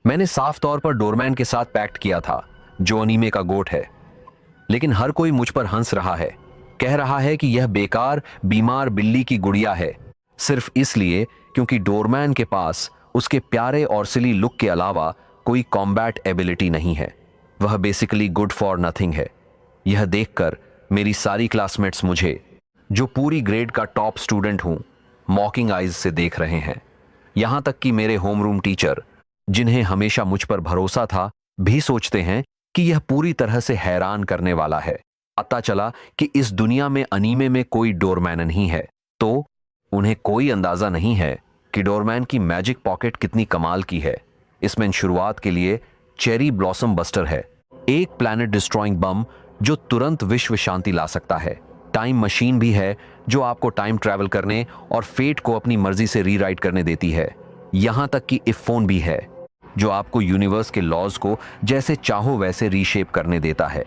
मैंने साफ तौर पर डोरमैन के साथ पैक्ट किया था, जो अनीमे का गोट है। लेकिन हर कोई मुझ पर हंस रहा है, कह रहा है कि यह बेकार बीमार बिल्ली की गुड़िया है, सिर्फ इसलिए क्योंकि डोरमैन के पास उसके प्यारे और सिली लुक के अलावा कोई कॉम्बैट एबिलिटी नहीं है। वह बेसिकली गुड फॉर नथिंग है। यह देखकर मेरी सारी क्लासमेट्स मुझे, जो पूरी ग्रेड का टॉप स्टूडेंट हूं, मॉकिंग आइज से देख रहे हैं। यहां तक कि मेरे होमरूम टीचर, जिन्हें हमेशा मुझ पर भरोसा था, भी सोचते हैं कि यह पूरी तरह से हैरान करने वाला है। पता चला कि इस दुनिया में अनीमे में कोई डोरमैन नहीं है, तो उन्हें कोई अंदाजा नहीं है कि डोरमैन की मैजिक पॉकेट कितनी कमाल की है। इसमें शुरुआत के लिए चेरी ब्लॉसम बस्टर है, एक प्लैनेट डिस्ट्रॉइंग बम जो तुरंत विश्व शांति ला सकता है। टाइम मशीन भी है जो आपको टाइम ट्रैवल करने और फेट को अपनी मर्जी से रीराइट करने देती है। यहां तक कि इफ फोन भी है जो आपको यूनिवर्स के लॉज को जैसे चाहो वैसे रीशेप करने देता है।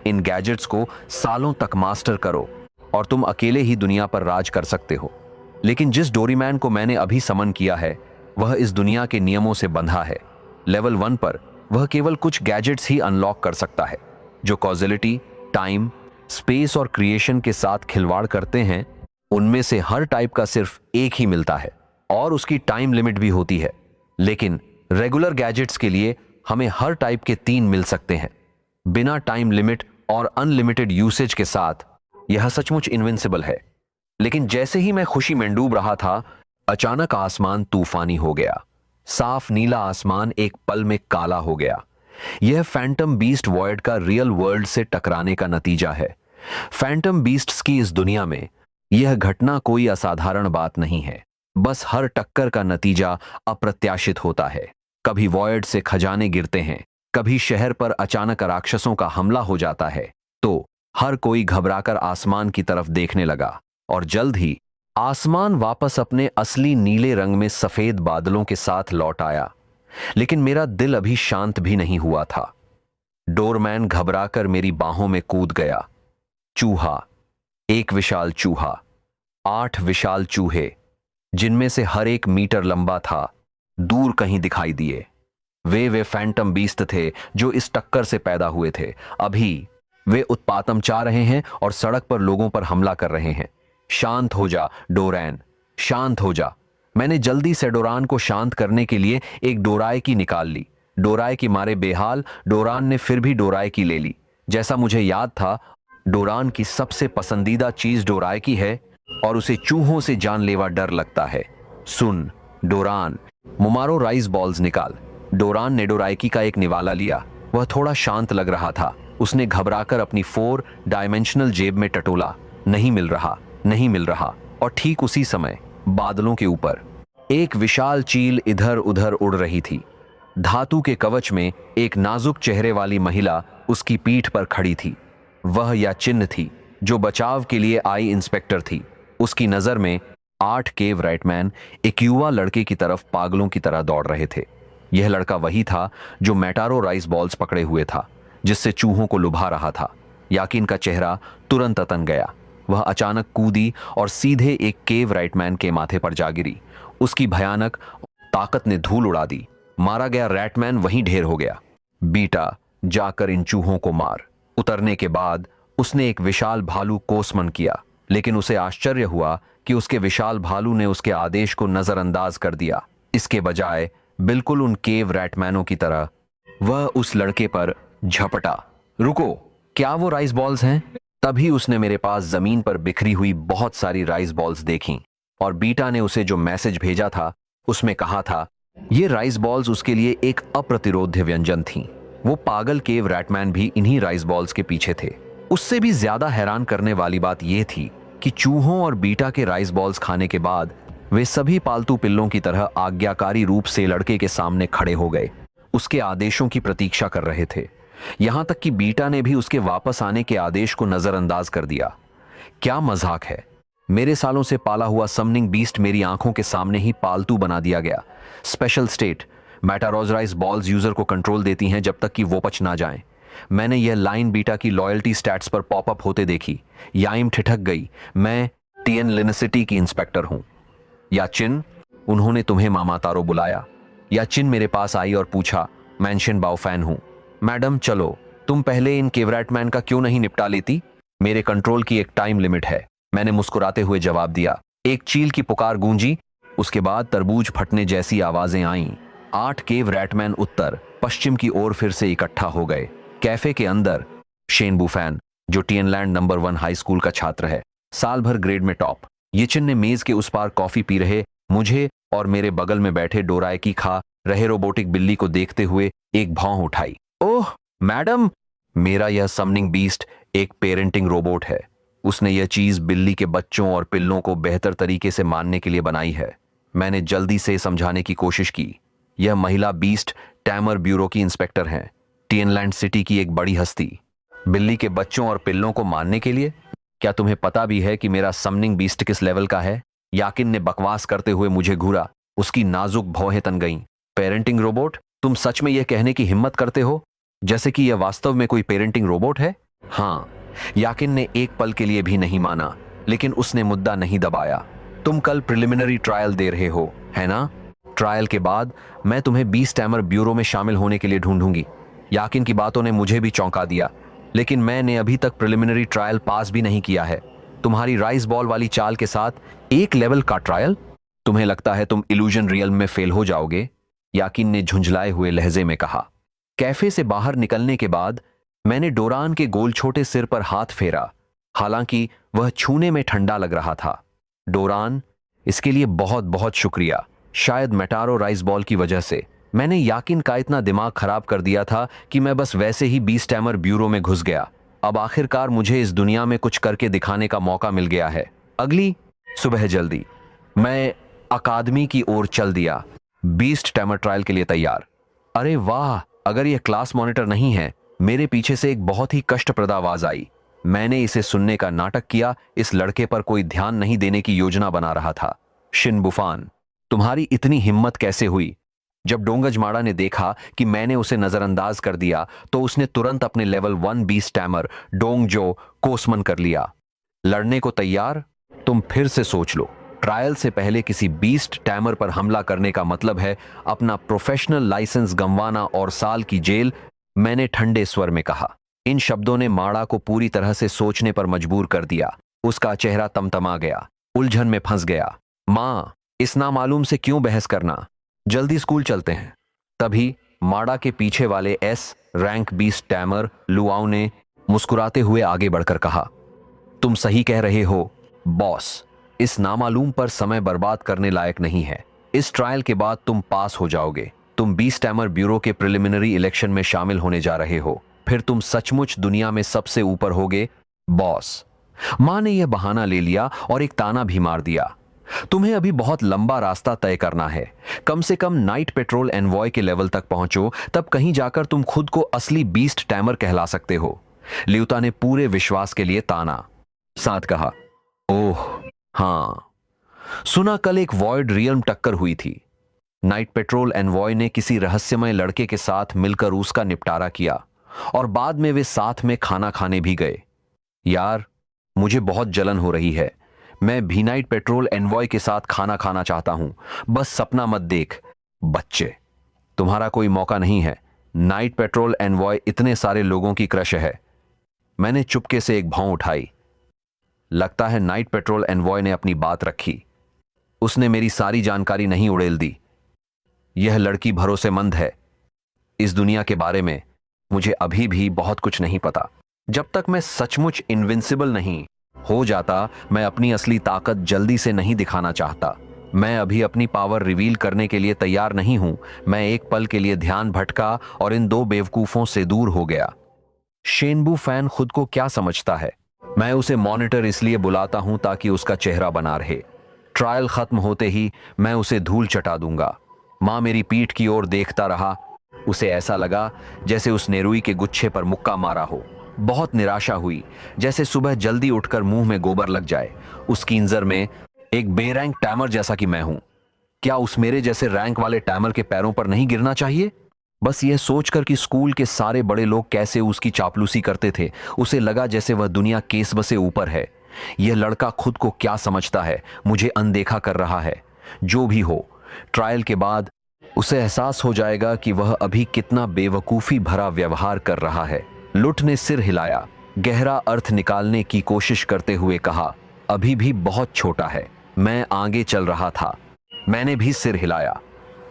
इन गैजेट्स को सालों तक मास्टर करो और तुम अकेले ही दुनिया पर राज कर सकते हो। लेकिन जिस डोरीमैन को मैंने अभी समन किया है, वह इस दुनिया के नियमों से बंधा है। लेवल 1 पर वह केवल कुछ गैजेट्स ही अनलॉक कर सकता है जो कॉजेलिटी, टाइम, स्पेस और क्रिएशन के साथ खिलवाड़ करते हैं। उनमें से हर टाइप का सिर्फ एक ही मिलता है और उसकी टाइम लिमिट भी होती है। लेकिन रेगुलर गैजेट्स के लिए हमें हर टाइप के 3 मिल सकते हैं। बिना टाइम लिमिट और अनलिमिटेड यूसेज के साथ यह सचमुच इनविंसिबल है। लेकिन जैसे ही मैं खुशी में डूब रहा था, अचानक आसमान तूफानी हो गया। साफ नीला आसमान एक पल में काला हो गया। यह फैंटम बीस्ट वॉयड का रियल वर्ल्ड से टकराने का नतीजा है। फैंटम बीस्ट्स की इस दुनिया में यह घटना कोई असाधारण बात नहीं है। बस हर टक्कर का नतीजा अप्रत्याशित होता है। कभी वॉयड से खजाने गिरते हैं, कभी शहर पर अचानक राक्षसों का हमला हो जाता है। तो हर कोई घबराकर आसमान की तरफ देखने लगा और जल्द ही आसमान वापस अपने असली नीले रंग में सफेद बादलों के साथ लौट आया। लेकिन मेरा दिल अभी शांत भी नहीं हुआ था। डोरमैन घबराकर मेरी बाहों में कूद गया। चूहा, एक विशाल चूहा, 8 विशाल चूहे, जिनमें से हर एक मीटर लंबा था, दूर कहीं दिखाई दिए। वे फैंटम बीस्ट थे जो इस टक्कर से पैदा हुए थे। अभी वे उत्पात मचा रहे हैं और सड़क पर लोगों पर हमला कर रहे हैं। शांत हो जा डोरैन, शांत हो जा। मैंने जल्दी से डोरान को शांत करने के लिए एक डोराए की निकाल ली। डोराए की मारे बेहाल डोरान ने फिर भी डोराए की ले ली। जैसा मुझे याद था, डोरान की सबसे पसंदीदा चीज डोराए की है और उसे चूहों से जानलेवा डर लगता है। सुन डोरान, मुमारो राइस बॉल्स निकाल। डोरान ने डोराएकी का एक निवाला लिया। वह थोड़ा शांत लग रहा था। उसने घबराकर अपनी 4 डायमेंशनल जेब में टटोला। नहीं मिल रहा, नहीं मिल रहा। और ठीक उसी समय बादलों के ऊपर एक विशाल चील इधर उधर उड़ रही थी। धातु के कवच में एक नाजुक चेहरे वाली महिला उसकी पीठ पर खड़ी थी। वह या चिन्ह थी जो बचाव के लिए आई इंस्पेक्टर थी। उसकी नजर में 8 केव राइटमैन एक युवा लड़के की तरफ पागलों की तरह दौड़ रहे थे। यह लड़का वही था जो मैटारो राइस बॉल्स पकड़े हुए था, जिससे चूहों को लुभा रहा था। याकीन का चेहरा तुरंत अतन गया। वह अचानक कूदी और सीधे एक केव राइटमैन के माथे पर जा गिरी। उसकी भयानक ताकत ने धूल उड़ा दी। मारा गया रैटमैन वहीं ढेर हो गया। बीटा, जाकर इन चूहों को मार। उतरने के बाद उसने एक विशाल भालू को समन किया, लेकिन उसे आश्चर्य हुआ कि उसके विशाल भालू ने उसके आदेश को नजरअंदाज कर दिया। इसके बजाय बिल्कुल उन केव रैटमैनों की तरह वह उस लड़के पर झपटा। रुको, क्या वो राइस बॉल्स हैं? तभी उसने मेरे पास जमीन पर बिखरी हुई बहुत सारी राइस बॉल्स देखीं और बीटा ने उसे जो मैसेज भेजा था उसमें कहा था ये राइस बॉल्स उसके लिए एक अप्रतिरोध्य व्यंजन थीं। वो पागल केव रैटमैन भी इन्हीं राइस बॉल्स के पीछे थे। उससे भी ज्यादा हैरान करने वाली बात यह थी कि चूहों और बीटा के राइस बॉल्स खाने के बाद वे सभी पालतू पिल्लों की तरह आज्ञाकारी रूप से लड़के के सामने खड़े हो गए, उसके आदेशों की प्रतीक्षा कर रहे थे। यहां तक कि बीटा ने भी उसके वापस आने के आदेश को नजरअंदाज कर दिया। क्या मजाक है। मेरे सालों से पाला हुआ समनिंग बीस्ट मेरी आंखों के सामने ही पालतू बना दिया गया। स्पेशल स्टेट मैटारोज राइस बॉल्स यूजर को कंट्रोल देती हैं जब तक कि वो पच ना जाएं। मैंने यह लाइन बीटा की लॉयल्टी स्टैट्स पर पॉपअप होते देखी। याइम ठिठक गई। मैं टीएन लिनिसिटी की इंस्पेक्टर हूं। याचिन, उन्होंने तुम्हें मामा तारो बुलाया। याचिन मेरे पास आई और पूछा, मैं शिन बाओ फैन हूं। मैडम चलो, तुम पहले इन केवरेटमैन का क्यों नहीं निपटा लेती? मेरे कंट्रोल की एक टाइम लिमिट है, मैंने मुस्कुराते हुए जवाब दिया। एक चील की पुकार गूंजी, उसके बाद तरबूज फटने जैसी आवाजें आईं। 8 केव रैटमैन उत्तर पश्चिम की ओर फिर से इकट्ठा हो गए। कैफे के अंदर शेन बुफैन, जो टियनलैंड नंबर 1 हाई स्कूल का छात्र है, साल भर ग्रेड में टॉप, येचिन ने मेज के उस पार कॉफी पी रहे मुझे और मेरे बगल में बैठे डोराएकी खा रहे रोबोटिक बिल्ली को देखते हुए एक भौं उठाई। ओह मैडम, मेरा यह समनिंग बीस्ट एक पेरेंटिंग रोबोट है। उसने यह चीज बिल्ली के बच्चों और पिल्लों को बेहतर तरीके से मानने के लिए बनाई है। मैंने जल्दी से समझाने की कोशिश की। यह महिला बीस्ट टैमर ब्यूरो की इंस्पेक्टर हैं, टियनलैंड सिटी की एक बड़ी हस्ती। बिल्ली के बच्चों और पिल्लों को मानने के लिए? क्या तुम्हें पता भी है कि मेरा समनिंग बीस्ट किस लेवल का है? याकिन ने बकवास करते हुए मुझे घूरा। उसकी नाजुक भौहें तन गईं। Parenting robot? तुम सच में यह कहने की हिम्मत करते हो जैसे कि यह वास्तव में कोई पेरेंटिंग रोबोट है? हाँ, याकिन ने एक पल के लिए भी नहीं माना, लेकिन उसने मुद्दा नहीं दबाया। तुम कल प्रिलिमिनरी ट्रायल दे रहे हो, है ना? ट्रायल के बाद मैं तुम्हें बीस्ट टैमर ब्यूरो में शामिल होने के लिए ढूंढूंगी। याकिन की बातों ने मुझे भी चौंका दिया, लेकिन मैंने अभी तक प्रिलिमिनरी ट्रायल पास भी नहीं किया है। तुम्हारी राइस बॉल वाली चाल के साथ एक लेवल का ट्रायल? तुम्हें लगता है तुम इल्यूजन रियल में फेल हो जाओगे? याकिन ने झुंझलाए हुए लहजे में कहा। कैफे से बाहर निकलने के बाद मैंने डोरान के गोल छोटे सिर पर हाथ फेरा, हालांकि वह छूने में ठंडा लग रहा था। डोरान, इसके लिए बहुत बहुत शुक्रिया। शायद मेटारो राइस बॉल की वजह से मैंने याकिन का इतना दिमाग खराब कर दिया था कि मैं बस वैसे ही बीस्ट टैमर ब्यूरो में घुस गया। अब आखिरकार मुझे इस दुनिया में कुछ करके दिखाने का मौका मिल गया है। अगली सुबह जल्दी मैं अकादमी की ओर चल दिया, बीस्ट टैमर ट्रायल के लिए तैयार। अरे वाह, अगर यह क्लास मॉनिटर नहीं है। मेरे पीछे से एक बहुत ही कष्टप्रद आवाज आई। मैंने इसे सुनने का नाटक किया, इस लड़के पर कोई ध्यान नहीं देने की योजना बना रहा था। शिन बुफान, तुम्हारी इतनी हिम्मत कैसे हुई? जब डोंगजमाड़ा ने देखा कि मैंने उसे नजरअंदाज कर दिया तो उसने तुरंत अपने लेवल 1 बीस्ट टैमर डोंगजो कोसमन कर लिया। लड़ने को तैयार? तुम फिर से सोच लो। ट्रायल से पहले किसी बीस्ट टैमर पर हमला करने का मतलब है अपना प्रोफेशनल लाइसेंस गंवाना और साल की जेल, मैंने ठंडे स्वर में कहा। इन शब्दों ने माड़ा को पूरी तरह से सोचने पर मजबूर कर दिया। उसका चेहरा तमतमा गया, उलझन में फंस गया। मां, इस नामालूम से क्यों बहस करना? जल्दी स्कूल चलते हैं। तभी माड़ा के पीछे वाले S rank beast tamer luau ने मुस्कुराते हुए आगे बढ़कर कहा, तुम सही कह रहे हो बॉस, इस नामालूम पर समय बर्बाद करने लायक नहीं है। इस ट्रायल के बाद तुम पास हो जाओगे। तुम बीस्ट टैमर ब्यूरो के प्रिलिमिनरी इलेक्शन में शामिल होने जा रहे हो। फिर तुम सचमुच दुनिया में सबसे ऊपर होगे बॉस। मां ने यह बहाना ले लिया और एक ताना भी मार दिया। तुम्हें अभी बहुत लंबा रास्ता तय करना है। कम से कम नाइट पेट्रोल एनवॉय के लेवल तक पहुंचो, तब कहीं जाकर तुम खुद को असली बीस्ट टैमर कहला सकते हो। ल्यूता ने पूरे विश्वास के लिए ताना साथ कहा, ओह हाँ, सुना कल एक वॉइड रियल्म टक्कर हुई थी। नाइट पेट्रोल एनवॉय ने किसी रहस्यमय लड़के के साथ मिलकर उसका निपटारा किया और बाद में वे साथ में खाना खाने भी गए। यार, मुझे बहुत जलन हो रही है। मैं भी नाइट पेट्रोल एनवॉय के साथ खाना खाना चाहता हूं। बस सपना मत देख बच्चे, तुम्हारा कोई मौका नहीं है। नाइट पेट्रोल एनवॉय इतने सारे लोगों की क्रश है। मैंने चुपके से एक भौं उठाई। लगता है नाइट पेट्रोल एनवॉय ने अपनी बात रखी। उसने मेरी सारी जानकारी नहीं उड़ेल दी। यह लड़की भरोसेमंद है। इस दुनिया के बारे में मुझे अभी भी बहुत कुछ नहीं पता। जब तक मैं सचमुच इनविंसिबल नहीं हो जाता, मैं अपनी असली ताकत जल्दी से नहीं दिखाना चाहता। मैं अभी अपनी पावर रिवील करने के लिए तैयार नहीं हूं। मैं एक पल के लिए ध्यान भटका और इन दो बेवकूफों से दूर हो गया। शेनबू फैन खुद को क्या समझता है? मैं उसे मॉनिटर इसलिए बुलाता हूं ताकि उसका चेहरा बना रहे। ट्रायल खत्म होते ही मैं उसे धूल चटा दूंगा। मां मेरी पीठ की ओर देखता रहा। उसे ऐसा लगा जैसे उस नेरुई के गुच्छे पर मुक्का मारा हो। बहुत निराशा हुई, जैसे सुबह जल्दी उठकर मुंह में गोबर लग जाए। उस कींजर में एक बेरैंक टैमर जैसा कि मैं हूं, क्या उस मेरे जैसे रैंक वाले टैमर के पैरों पर नहीं गिरना चाहिए? बस यह सोचकर कि स्कूल के सारे बड़े लोग कैसे उसकी चापलूसी करते थे, उसे लगा जैसे वह दुनिया केसब से ऊपर है। यह लड़का खुद को क्या समझता है, मुझे अनदेखा कर रहा है। जो भी हो, ट्रायल के बाद उसे एहसास हो जाएगा कि वह अभी कितना बेवकूफी भरा व्यवहार कर रहा है। लुट ने सिर हिलाया, गहरा अर्थ निकालने की कोशिश करते हुए कहा, अभी भी बहुत छोटा है। मैं आगे चल रहा था। मैंने भी सिर हिलाया,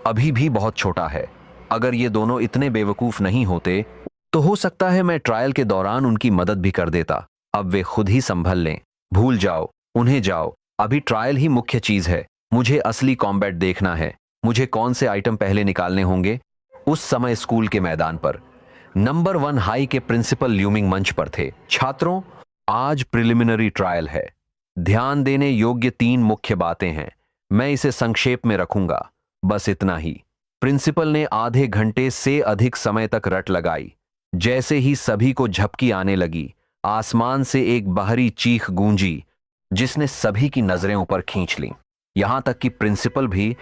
अभी भी बहुत छोटा है। अगर ये दोनों इतने बेवकूफ नहीं होते तो हो सकता है मैं ट्रायल के दौरान उनकी मदद भी कर देता। अब वे खुद ही संभल लें। भूल जाओ, उन्हें जाओ। अभी ट्रायल ही मुख्य चीज है। मुझे असली कॉम्बैट देखना है। मुझे कौन से आइटम पहले निकालने होंगे। उस समय स्कूल के मैदान पर नंबर 1 हाई के प्रिंसिपल ल्यूमिंग मंच पर थे। छात्रों, आज प्रिलिमिनरी ट्रायल है। ध्यान देने योग्य 3 मुख्य बातें हैं। मैं इसे संक्षेप में रखूंगा, बस इतना ही। प्रिंसिपल ने आधे घंटे से अधिक समय तक रट लगाई। जैसे ही सभी को झपकी आने लगी, आसमान से एक बाहरी चीख गूंजी जिसने सभी की नजरें ऊपर खींच लीं। यहां तक कि प्रिंसिपल भी,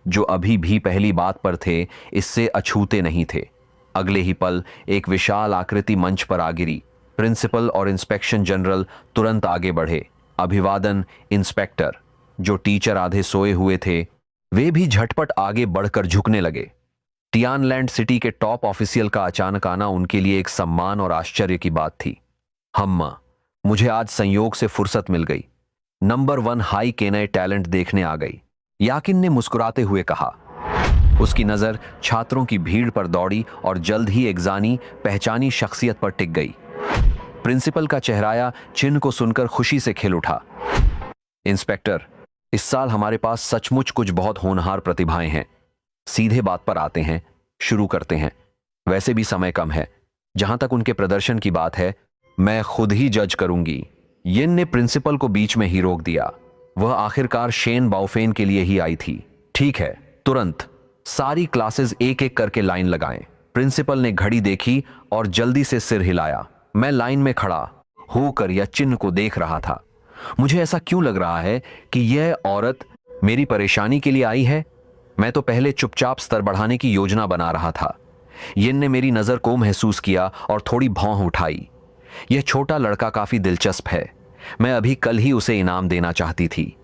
जो अभी भी पहली बात पर थे, इससे अछूते नहीं थे। अगले ही पल एक विशाल आकृति मंच पर आ गिरी। प्रिंसिपल और इंस्पेक्शन जनरल तुरंत आगे बढ़े। अभिवादन इंस्पेक्टर। जो टीचर आधे सोए हुए थे वे भी झटपट आगे बढ़कर झुकने लगे। टियानलैंड सिटी के टॉप ऑफिशियल का अचानक आना उनके लिए एक सम्मान और आश्चर्य की बात थी। हम्मा, मुझे आज संयोग से फुर्सत मिल गई। नंबर 1 हाई के नए टैलेंट देखने आ गई, याकिन ने मुस्कुराते हुए कहा। उसकी नजर छात्रों की भीड़ पर दौड़ी और जल्द ही एक जानी पहचानी शख्सियत पर टिक गई। प्रिंसिपल का चेहराया चिन्ह को सुनकर खुशी से खिल उठा। इंस्पेक्टर, इस साल हमारे पास सचमुच कुछ बहुत होनहार प्रतिभाएं हैं। सीधे बात पर आते हैं, शुरू करते हैं। वैसे भी समय कम है। जहां तक उनके प्रदर्शन की बात है, मैं खुद ही जज करूंगी। यिन ने प्रिंसिपल को बीच में ही रोक दिया। वह आखिरकार शेन बाओफेन के लिए ही आई थी। ठीक है, तुरंत सारी क्लासेस एक एक करके लाइन लगाएं। प्रिंसिपल ने घड़ी देखी और जल्दी से सिर हिलाया। मैं लाइन में खड़ा होकर यह चिन्ह को देख रहा था। मुझे ऐसा क्यों लग रहा है कि यह औरत मेरी परेशानी के लिए आई है? मैं तो पहले चुपचाप स्तर बढ़ाने की योजना बना रहा था। यिन ने मेरी नजर को महसूस किया और थोड़ी भौं उठाई। यह छोटा लड़का काफी दिलचस्प है। मैं अभी कल ही उसे इनाम देना चाहती थी।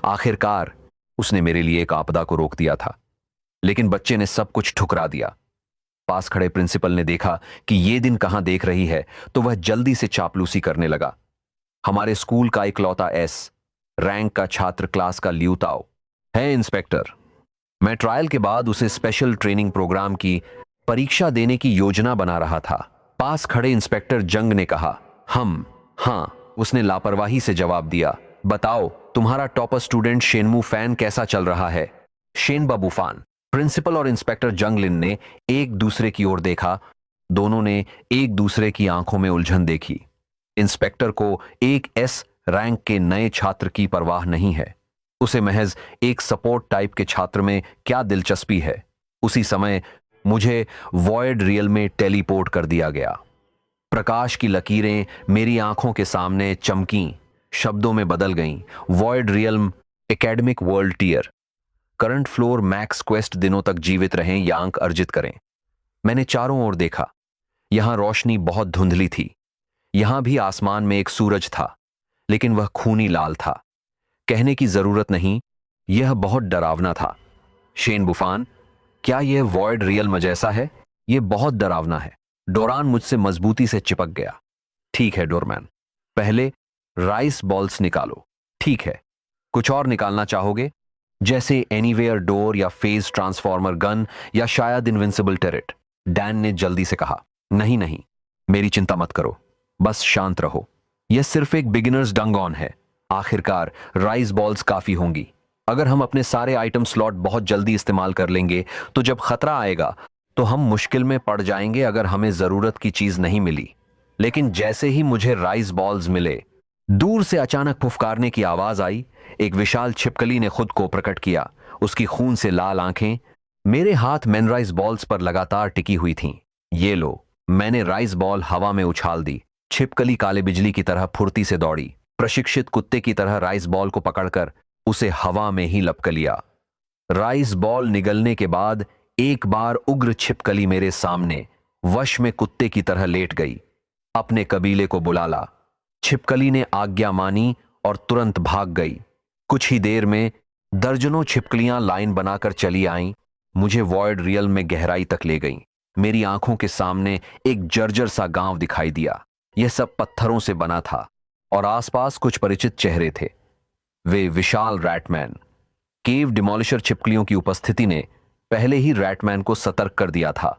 आखिरकार उसने मेरे लिए एक आपदा को रोक दिया था। लेकिन बच्चे ने सब कुछ ठुकरा दिया। पास खड़े प्रिंसिपल ने देखा कि ये दिन कहां देख रही है, तो वह जल्दी से चापलूसी करने लगा। हमारे स्कूल का इकलौता एस रैंक का छात्र क्लास का ल्यूताओ है इंस्पेक्टर। मैं ट्रायल के बाद उसे स्पेशल ट्रेनिंग प्रोग्राम की परीक्षा देने की योजना बना रहा था। पास खड़े इंस्पेक्टर जंग ने कहा। हाँ, उसने लापरवाही से जवाब दिया। बताओ, तुम्हारा टॉपर स्टूडेंट शेनमू फैन कैसा चल रहा है? शेनबा बुफान। प्रिंसिपल और इंस्पेक्टर जंगलिन ने एक दूसरे की ओर देखा। दोनों ने एक दूसरे की आंखों में उलझन देखी। इंस्पेक्टर को एक एस रैंक के नए छात्र की परवाह नहीं है। उसे महज एक सपोर्ट टाइप के छात्र में क्या दिलचस्पी है। उसी समय मुझे वॉइड रियल में टेलीपोर्ट कर दिया गया। प्रकाश की लकीरें मेरी आंखों के सामने चमकीं, शब्दों में बदल गईं। Void realm, academic world tier, current floor, max quest दिनों तक जीवित रहें या अंक अर्जित करें। मैंने चारों ओर देखा। यहां रोशनी बहुत धुंधली थी। यहां भी आसमान में एक सूरज था, लेकिन वह खूनी लाल था। कहने की जरूरत नहीं, यह बहुत डरावना था। शेन बुफान, क्या यह वॉइड रियल्म जैसा है? यह बहुत डरावना है। डोरान मुझसे मजबूती से चिपक गया। ठीक है डोरमैन, पहले राइस बॉल्स निकालो। ठीक है, कुछ और निकालना चाहोगे? जैसे एनीवेयर डोर या फेज ट्रांसफॉर्मर गन या शायद इनविंसिबल टेरेट? डैन ने जल्दी से कहा। नहीं, मेरी चिंता मत करो, बस शांत रहो। यह सिर्फ एक बिगिनर्स डंग ऑन है। आखिरकार राइस बॉल्स काफी होंगी। अगर हम अपने सारे आइटम स्लॉट बहुत जल्दी इस्तेमाल कर लेंगे तो जब खतरा आएगा तो हम मुश्किल में पड़ जाएंगे अगर हमें जरूरत की चीज नहीं मिली। लेकिन जैसे ही मुझे राइस बॉल्स मिले, दूर से अचानक फुफकारने की आवाज आई। एक विशाल छिपकली ने खुद को प्रकट किया। उसकी खून से लाल आंखें मेरे हाथ मेनराइस बॉल्स पर लगातार टिकी हुई थीं। ये लो, मैंने राइस बॉल हवा में उछाल दी। छिपकली काले बिजली की तरह फुर्ती से दौड़ी। प्रशिक्षित कुत्ते की तरह राइस बॉल को पकड़कर उसे हवा में ही लपक लिया। राइस बॉल निगलने के बाद एक बार उग्र छिपकली मेरे सामने वश में कुत्ते की तरह लेट गई। अपने कबीले को बुला ला। छिपकली ने आज्ञा मानी और तुरंत भाग गई। कुछ ही देर में दर्जनों छिपकलियां लाइन बनाकर चली आईं। मुझे वॉइड रियल में गहराई तक ले गई। मेरी आंखों के सामने एक जर्जर सा गांव दिखाई दिया। यह सब पत्थरों से बना था और आसपास कुछ परिचित चेहरे थे। वे विशाल रैटमैन। केव डिमोलिशर छिपकलियों की उपस्थिति ने पहले ही रैटमैन को सतर्क कर दिया था।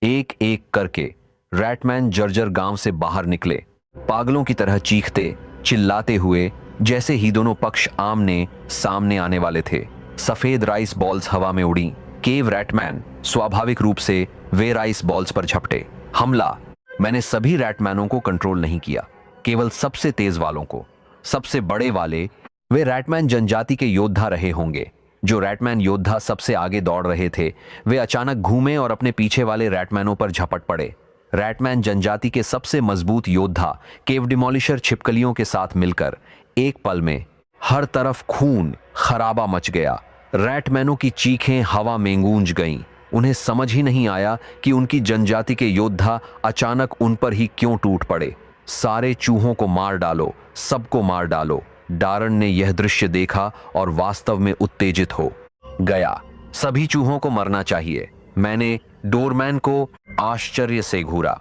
एक एक करके रैटमैन जर्जर गांव से बाहर निकले, पागलों की तरह चीखते चिल्लाते हुए, जैसे ही दोनों पक्ष आमने सामने आने वाले थे। सफेद राइस बॉल्स हवा में उड़ी। केव रैटमैन स्वाभाविक रूप से वे राइस बॉल्स पर झपटे। हमला। मैंने सभी रैटमैनों को कंट्रोल नहीं किया, केवल सबसे तेज वालों को। सबसे बड़े वाले वे रैटमैन जनजाति के योद्धा रहे होंगे। जो रैटमैन योद्धा सबसे आगे दौड़ रहे थे, वे अचानक घूमे और अपने पीछे वाले रैटमैनों पर झपट पड़े। रैटमैन जनजाति के सबसे मजबूत योद्धा केव डिमोलिशर छिपकलियों के साथ मिलकर एक पल में हर तरफ खून खराबा मच गया। रैटमैनों की चीखें हवा में गूंज गईं। उन्हें समझ ही नहीं आया कि उनकी जनजाति के योद्धा अचानक उन पर ही क्यों टूट पड़े। सारे चूहों को मार डालो, सबको मार डालो। डारन ने यह दृश्य देखा और वास्तव में उत्तेजित हो गया। सभी चूहों को मरना चाहिए। मैंने डोरमैन को आश्चर्य से घूरा।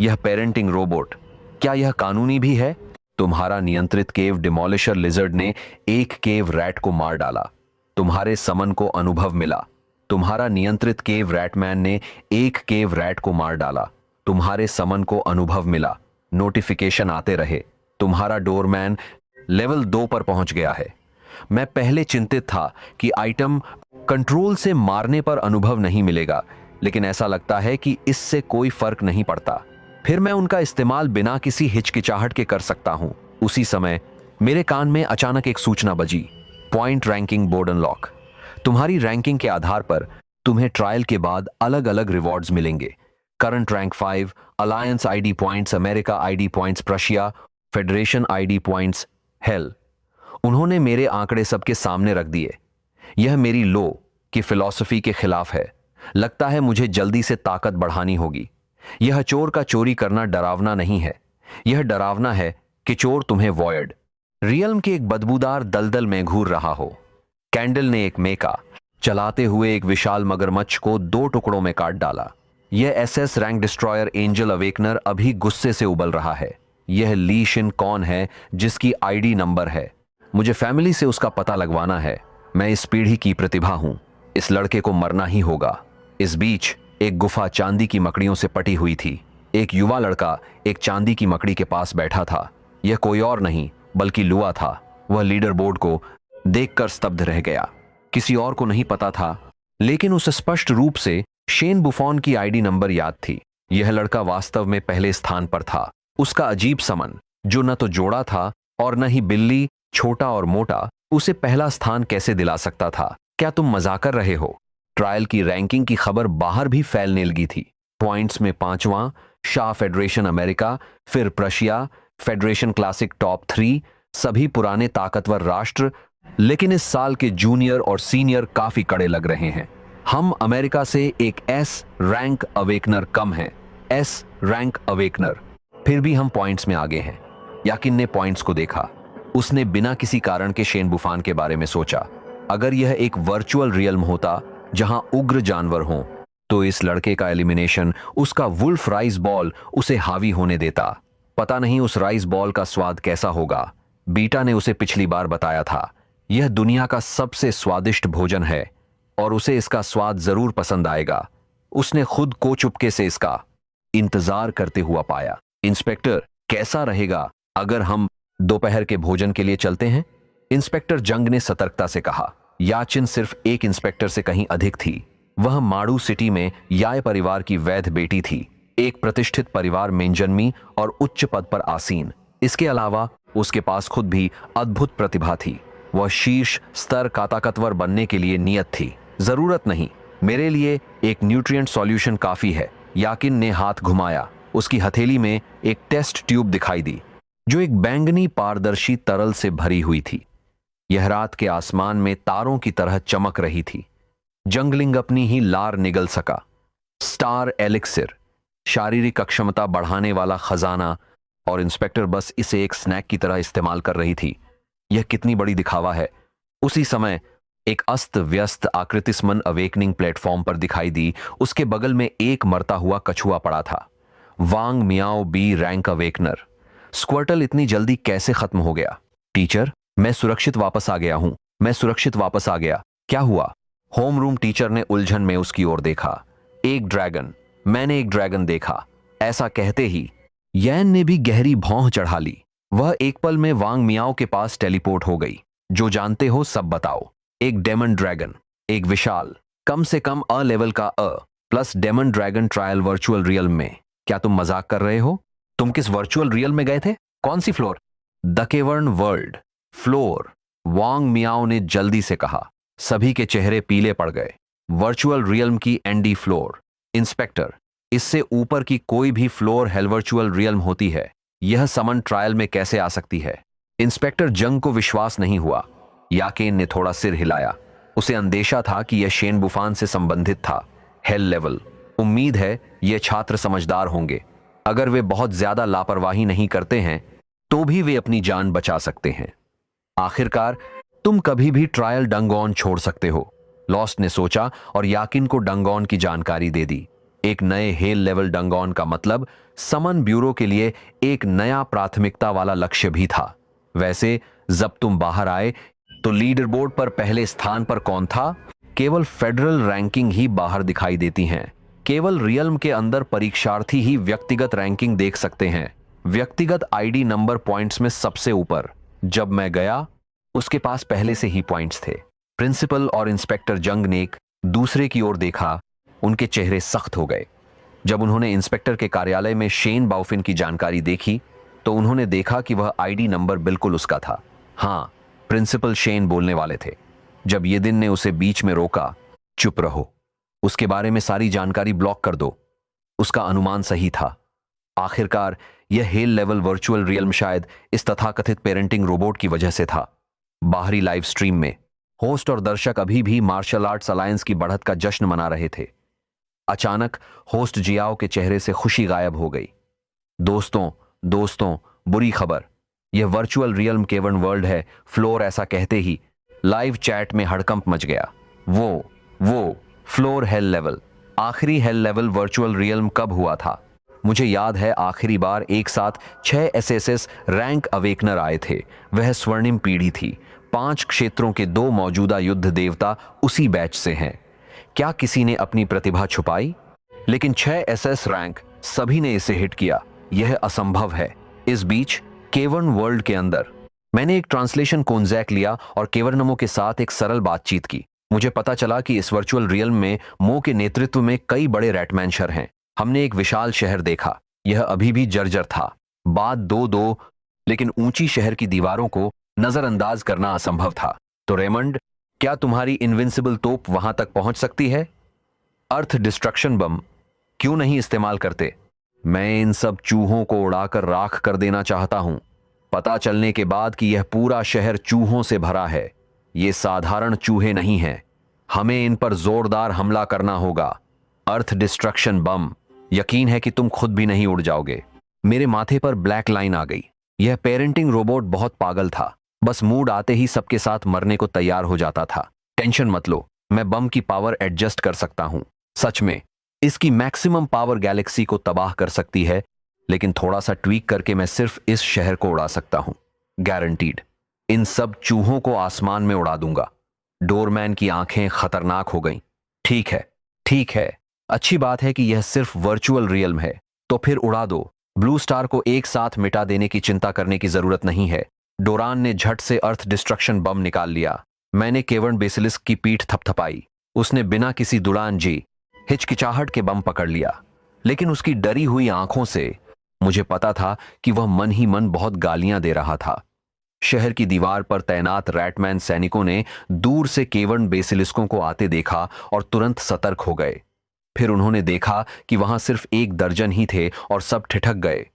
यह पेरेंटिंग रोबोट, क्या यह कानूनी भी है? तुम्हारा नियंत्रित केव डिमोलिशर लिजर्ड ने एक केव रैट को मार डाला। तुम्हारे समन को अनुभव मिला। तुम्हारा नियंत्रित केव रैटमैन ने एक केव रैट को मार डाला। तुम्हारे समन को अनुभव मिला। नोटिफिकेशन आते रहे। तुम्हारा डोरमैन लेवल 2 पर पहुंच गया है। मैं पहले चिंतित था कि आइटम कंट्रोल से मारने पर अनुभव नहीं मिलेगा, लेकिन ऐसा लगता है कि इससे कोई फर्क नहीं पड़ता। फिर मैं उनका इस्तेमाल बिना किसी हिचकिचाहट के कर सकता हूं। उसी समय मेरे कान में अचानक एक सूचना बजी। Point ranking board unlock. तुम्हारी रैंकिंग के आधार पर तुम्हें ट्रायल के बाद अलग अलग रिवॉर्ड्स मिलेंगे। Current rank 5, alliance ID points, America ID points, Prussia federation ID points, hello. उन्होंने मेरे आंकड़े सबके सामने रख दिए। यह मेरी लो की फिलॉसफी के खिलाफ है। लगता है मुझे जल्दी से ताकत बढ़ानी होगी। यह चोर का चोरी करना डरावना नहीं है। यह डरावना है कि चोर तुम्हें वॉयड रियल्म के एक बदबूदार दलदल में घूर रहा हो। कैंडल ने एक मेका चलाते हुए एक विशाल मगरमच्छ को 2 टुकड़ों में काट डाला। यह SS rank destroyer angel awakener अभी गुस्से से उबल रहा है। यह ली शिन कौन है जिसकी आईडी नंबर है? मुझे फैमिली से उसका पता लगवाना है। मैं इस पीढ़ी की प्रतिभा हूं। इस लड़के को मरना ही होगा। इस बीच एक गुफा चांदी की मकड़ियों से पटी हुई थी। एक युवा लड़का एक चांदी की मकड़ी के पास बैठा था। यह कोई और नहीं बल्कि लुआ था। वह लीडर बोर्ड को देखकर स्तब्ध रह गया। किसी और को नहीं पता था, लेकिन उसे स्पष्ट रूप से शेन बुफॉन की आईडी नंबर याद थी। यह लड़का वास्तव में पहले स्थान पर था। उसका अजीब समन, जो न तो जोड़ा था और न ही बिल्ली, छोटा और मोटा, उसे पहला स्थान कैसे दिला सकता था? क्या तुम मजाक कर रहे हो? ट्रायल की रैंकिंग की खबर बाहर भी फैलने लगी थी। पॉइंट्स में 5वां शाह फेडरेशन अमेरिका, फिर प्रशिया फेडरेशन क्लासिक टॉप 3, सभी पुराने ताकतवर राष्ट्र। लेकिन इस साल के जूनियर और सीनियर काफी कड़े लग रहे हैं। हम अमेरिका से एक एस रैंक अवेकनर कम हैं। S rank awakener. फिर भी हम पॉइंट्स में आगे हैं। याकिन ने पॉइंट्स को देखा। उसने बिना किसी कारण के शेन बुफान के बारे में सोचा। अगर यह एक वर्चुअल रियल्म होता जहां उग्र जानवर हों, तो इस लड़के का एलिमिनेशन, उसका वुल्फ राइस बॉल उसे हावी होने देता। पता नहीं उस राइस बॉल का स्वाद कैसा होगा। बीटा ने उसे पिछली बार बताया था, यह दुनिया का सबसे स्वादिष्ट भोजन है और उसे इसका स्वाद जरूर पसंद आएगा। उसने खुद को चुपके से इसका इंतजार करते हुआ पाया। इंस्पेक्टर, कैसा रहेगा अगर हम दोपहर के भोजन के लिए चलते हैं? इंस्पेक्टर जंग ने सतर्कता से कहा। याचिन सिर्फ एक इंस्पेक्टर से कहीं अधिक थी। वह माड़ू सिटी में याय परिवार की वैध बेटी थी, एक प्रतिष्ठित परिवार में जन्मी और उच्च पद पर आसीन। इसके अलावा उसके पास खुद भी अद्भुत प्रतिभा थी। वह शीर्ष स्तर का ताकतवर बनने के लिए नियत थी। जरूरत नहीं, मेरे लिए एक न्यूट्रिएंट सॉल्यूशन काफी है। याकिन ने हाथ घुमाया। उसकी हथेली में एक टेस्ट ट्यूब दिखाई दी, जो एक बैंगनी पारदर्शी तरल से भरी हुई थी। यह रात के आसमान में तारों की तरह चमक रही थी। जंगलिंग अपनी ही लार निगल सका। स्टार एलिक्सिर, शारीरिक अक्षमता बढ़ाने वाला खजाना, और इंस्पेक्टर बस इसे एक स्नैक की तरह इस्तेमाल कर रही थी। यह कितनी बड़ी दिखावा है। उसी समय एक अस्त व्यस्त आकृतिस्मन अवेकनिंग प्लेटफॉर्म पर दिखाई दी। उसके बगल में एक मरता हुआ कछुआ पड़ा था। Wang Miao B rank awakener. Squirtle इतनी जल्दी कैसे खत्म हो गया? टीचर, मैं सुरक्षित वापस आ गया हूं। मैं सुरक्षित वापस आ गया। क्या हुआ? होम रूम टीचर ने उलझन में उसकी ओर देखा। एक ड्रैगन। मैंने एक ड्रैगन देखा। ऐसा कहते ही यैन ने भी गहरी भौं चढ़ा ली। वह एक पल में वांग मियाओ के पास टेलीपोर्ट हो गई। जो जानते हो सब बताओ। एक डेमन ड्रैगन, एक विशाल, कम से कम अ लेवल का plus demon dragon trial virtual real में। क्या तुम मजाक कर रहे हो? तुम किस वर्चुअल रियल में गए थे? कौन सी floor? The cavern world floor, Wang Miao ने जल्दी से कहा। सभी के चेहरे पीले पड़ गए। वर्चुअल रियल्म की एनडी फ्लोर। इंस्पेक्टर, इससे ऊपर की कोई भी फ्लोर हेलवर्चुअल रियल्म होती है। यह समन ट्रायल में कैसे आ सकती है? इंस्पेक्टर जंग को विश्वास नहीं हुआ। याकेन ने थोड़ा सिर हिलाया। उसे अंदेशा था कि यह शेन बुफान से संबंधित था। Hello level. उम्मीद है ये छात्र समझदार होंगे। अगर वे बहुत ज्यादा लापरवाही नहीं करते हैं तो भी वे अपनी जान बचा सकते हैं। आखिरकार तुम कभी भी ट्रायल डंगोन छोड़ सकते हो, लॉस्ट ने सोचा और याकिन को डंगोन की जानकारी दे दी। एक नए हेल लेवल डंगोन का मतलब समन ब्यूरो के लिए एक नया प्राथमिकता वाला लक्ष्य भी था। वैसे जब तुम बाहर आए तो लीडर बोर्ड पर पहले स्थान पर कौन था? केवल फेडरल रैंकिंग ही बाहर दिखाई देती हैं। केवल रियल्म के अंदर परीक्षार्थी ही व्यक्तिगत रैंकिंग देख सकते हैं। व्यक्तिगत आईडी नंबर पॉइंट्स में सबसे ऊपर। जब मैं गया उसके पास पहले से ही पॉइंट्स थे। प्रिंसिपल और इंस्पेक्टर जंग ने एक दूसरे की ओर देखा। उनके चेहरे सख्त हो गए। जब उन्होंने इंस्पेक्टर के कार्यालय में शेन बाउफिन की जानकारी देखी तो उन्होंने देखा कि वह आईडी नंबर बिल्कुल उसका था। हाँ, प्रिंसिपल शेन बोलने वाले थे। जब ये दिन ने उसे बीच में रोका, चुप रहो, उसके बारे में सारी जानकारी ब्लॉक कर दो। उसका अनुमान सही था। आखिरकार यह हेल लेवल वर्चुअल रियल्म शायद इस तथाकथित पेरेंटिंग रोबोट की वजह से था। बाहरी लाइव स्ट्रीम में होस्ट और दर्शक अभी भी मार्शल आर्ट्स अलायंस की बढ़त का जश्न मना रहे थे। अचानक होस्ट जियाओ के चेहरे से खुशी गायब हो गई। दोस्तों दोस्तों, बुरी खबर। यह वर्चुअल रियल्म केवन वर्ल्ड है। फ्लोर ऐसा कहते ही लाइव चैट में हड़कंप मच गया। वो फ्लोर हेल लेवल। आखिरी हेल लेवल वर्चुअल रियल्म कब हुआ था? मुझे याद है आखिरी बार एक साथ 6 एसएसएस रैंक अवेकनर आए थे। वह स्वर्णिम पीढ़ी थी। 5 क्षेत्रों के 2 मौजूदा युद्ध देवता उसी बैच से हैं। क्या किसी ने अपनी प्रतिभा छुपाई? लेकिन 6 एसएस रैंक, सभी ने इसे हिट किया। यह असंभव है। इस बीच केवर्न वर्ल्ड के अंदर मैंने एक ट्रांसलेशन कोन्जैक लिया और केवर्नमो के साथ एक सरल बातचीत की। मुझे पता चला कि इस वर्चुअल रियल्म में मो के नेतृत्व में कई बड़े रैटमैनशर हैं। हमने एक विशाल शहर देखा। यह अभी भी जर्जर था। बात दो लेकिन ऊंची शहर की दीवारों को नजरअंदाज करना असंभव था। तो रेमंड, क्या तुम्हारी इनविंसिबल तोप वहां तक पहुंच सकती है? अर्थ डिस्ट्रक्शन बम क्यों नहीं इस्तेमाल करते? मैं इन सब चूहों को उड़ाकर राख कर देना चाहता हूं। पता चलने के बाद कि यह पूरा शहर चूहों से भरा है। ये साधारण चूहे नहीं हैं। हमें इन पर जोरदार हमला करना होगा। अर्थ डिस्ट्रक्शन बम। यकीन है कि तुम खुद भी नहीं उड़ जाओगे। मेरे माथे पर ब्लैक लाइन आ गई। यह पेरेंटिंग रोबोट बहुत पागल था। बस मूड आते ही सबके साथ मरने को तैयार हो जाता था। टेंशन मत लो, मैं बम की पावर एडजस्ट कर सकता हूं। सच में, इसकी मैक्सिमम पावर गैलेक्सी को तबाह कर सकती है, लेकिन थोड़ा सा ट्वीक करके मैं सिर्फ इस शहर को उड़ा सकता हूं। गारंटीड। इन सब चूहों को आसमान में उड़ा दूंगा। डोरमैन की आंखें खतरनाक हो गईं। ठीक है, अच्छी बात है कि यह सिर्फ वर्चुअल रियल्म है, तो फिर उड़ा दो। ब्लू स्टार को एक साथ मिटा देने की चिंता करने की जरूरत नहीं है। डोरान ने झट से अर्थ डिस्ट्रक्शन बम निकाल लिया। मैंने केवर्न बेसिलिस्क की पीठ थपथपाई। उसने बिना किसी हिचकिचाहट के बम पकड़ लिया, लेकिन उसकी डरी हुई आंखों से मुझे पता था कि वह मन ही मन बहुत गालियां दे रहा था। शहर की दीवार पर तैनात रैटमैन सैनिकों ने दूर से केवर्न बेसिलिस्कों को आते देखा और तुरंत सतर्क हो गए। फिर उन्होंने देखा कि वहां सिर्फ 1 दर्जन ही थे और सब ठिठक गए।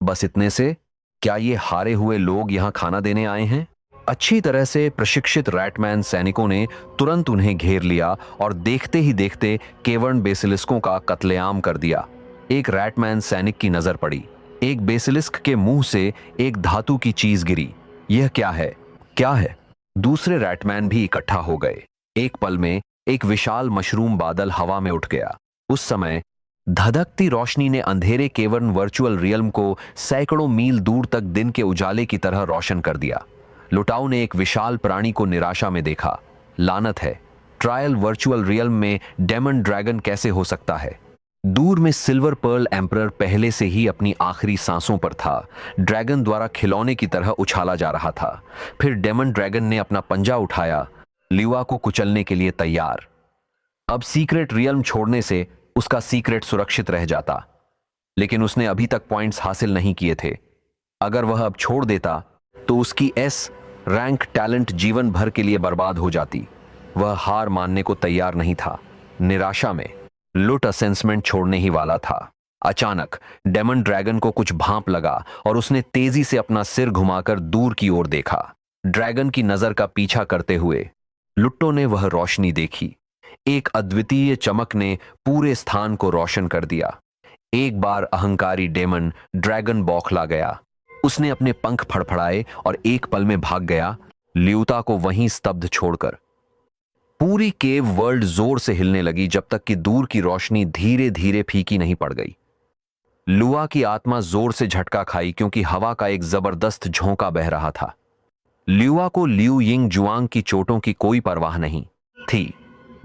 बस इतने से? क्या ये हारे हुए लोग यहां खाना देने आए हैं? अच्छी तरह से प्रशिक्षित रैटमैन सैनिकों ने तुरंत उन्हें घेर लिया और देखते ही देखते केवर्न बेसिलिस्कों का कत्लेआम कर दिया। एक रैटमैन सैनिक की नजर पड़ी। एक बेसिलिस्क के मुंह से एक धातु की चीज गिरी। यह क्या है? दूसरे रैटमैन भी इकट्ठा हो गए। एक पल में एक विशाल मशरूम बादल हवा में उठ गया। उस समय धधकती रोशनी ने अंधेरे केवर्न वर्चुअल रियल्म को सैकड़ों मील दूर तक दिन के उजाले की तरह रोशन कर दिया। लुटाऊ ने एक विशाल प्राणी को निराशा में देखा। लानत है, ट्रायल वर्चुअल रियल्म में डेमन ड्रैगन कैसे हो सकता है? दूर में सिल्वर पर्ल एम्परर पहले से ही अपनी आखिरी सांसों पर था। ड्रैगन द्वारा खिलौने की तरह उछाला जा रहा था। फिर डेमन ड्रैगन ने अपना पंजा उठाया, ल्यूआ को कुचलने के लिए तैयार। अब सीक्रेट रियल्म छोड़ने से उसका सीक्रेट सुरक्षित रह जाता, लेकिन उसने अभी तक पॉइंट्स हासिल नहीं किए थे। अगर वह अब छोड़ देता तो उसकी एस रैंक टैलेंट जीवन भर के लिए बर्बाद हो जाती। वह हार मानने को तैयार नहीं था। निराशा में लुट असेसमेंट छोड़ने ही वाला था। अचानक डेमन ड्रैगन को कुछ भांप लगा और उसने तेजी से अपना सिर घुमाकर दूर की ओर देखा। ड्रैगन की नजर का पीछा करते हुए लुट्टो ने वह रोशनी देखी। एक अद्वितीय चमक ने पूरे स्थान को रोशन कर दिया। एक बार अहंकारी डेमन ड्रैगन बौखला गया। उसने अपने पंख फड़फड़ाए और एक पल में भाग गया, ल्यूता को वहीं स्तब्ध छोड़कर। पूरी केव वर्ल्ड जोर से हिलने लगी जब तक कि दूर की रोशनी धीरे धीरे फीकी नहीं पड़ गई। लुआ की आत्मा जोर से झटका खाई क्योंकि हवा का एक जबरदस्त झोंका बह रहा था। ल्यूआ को लियू यिंग जुआंग की चोटों की कोई परवाह नहीं थी।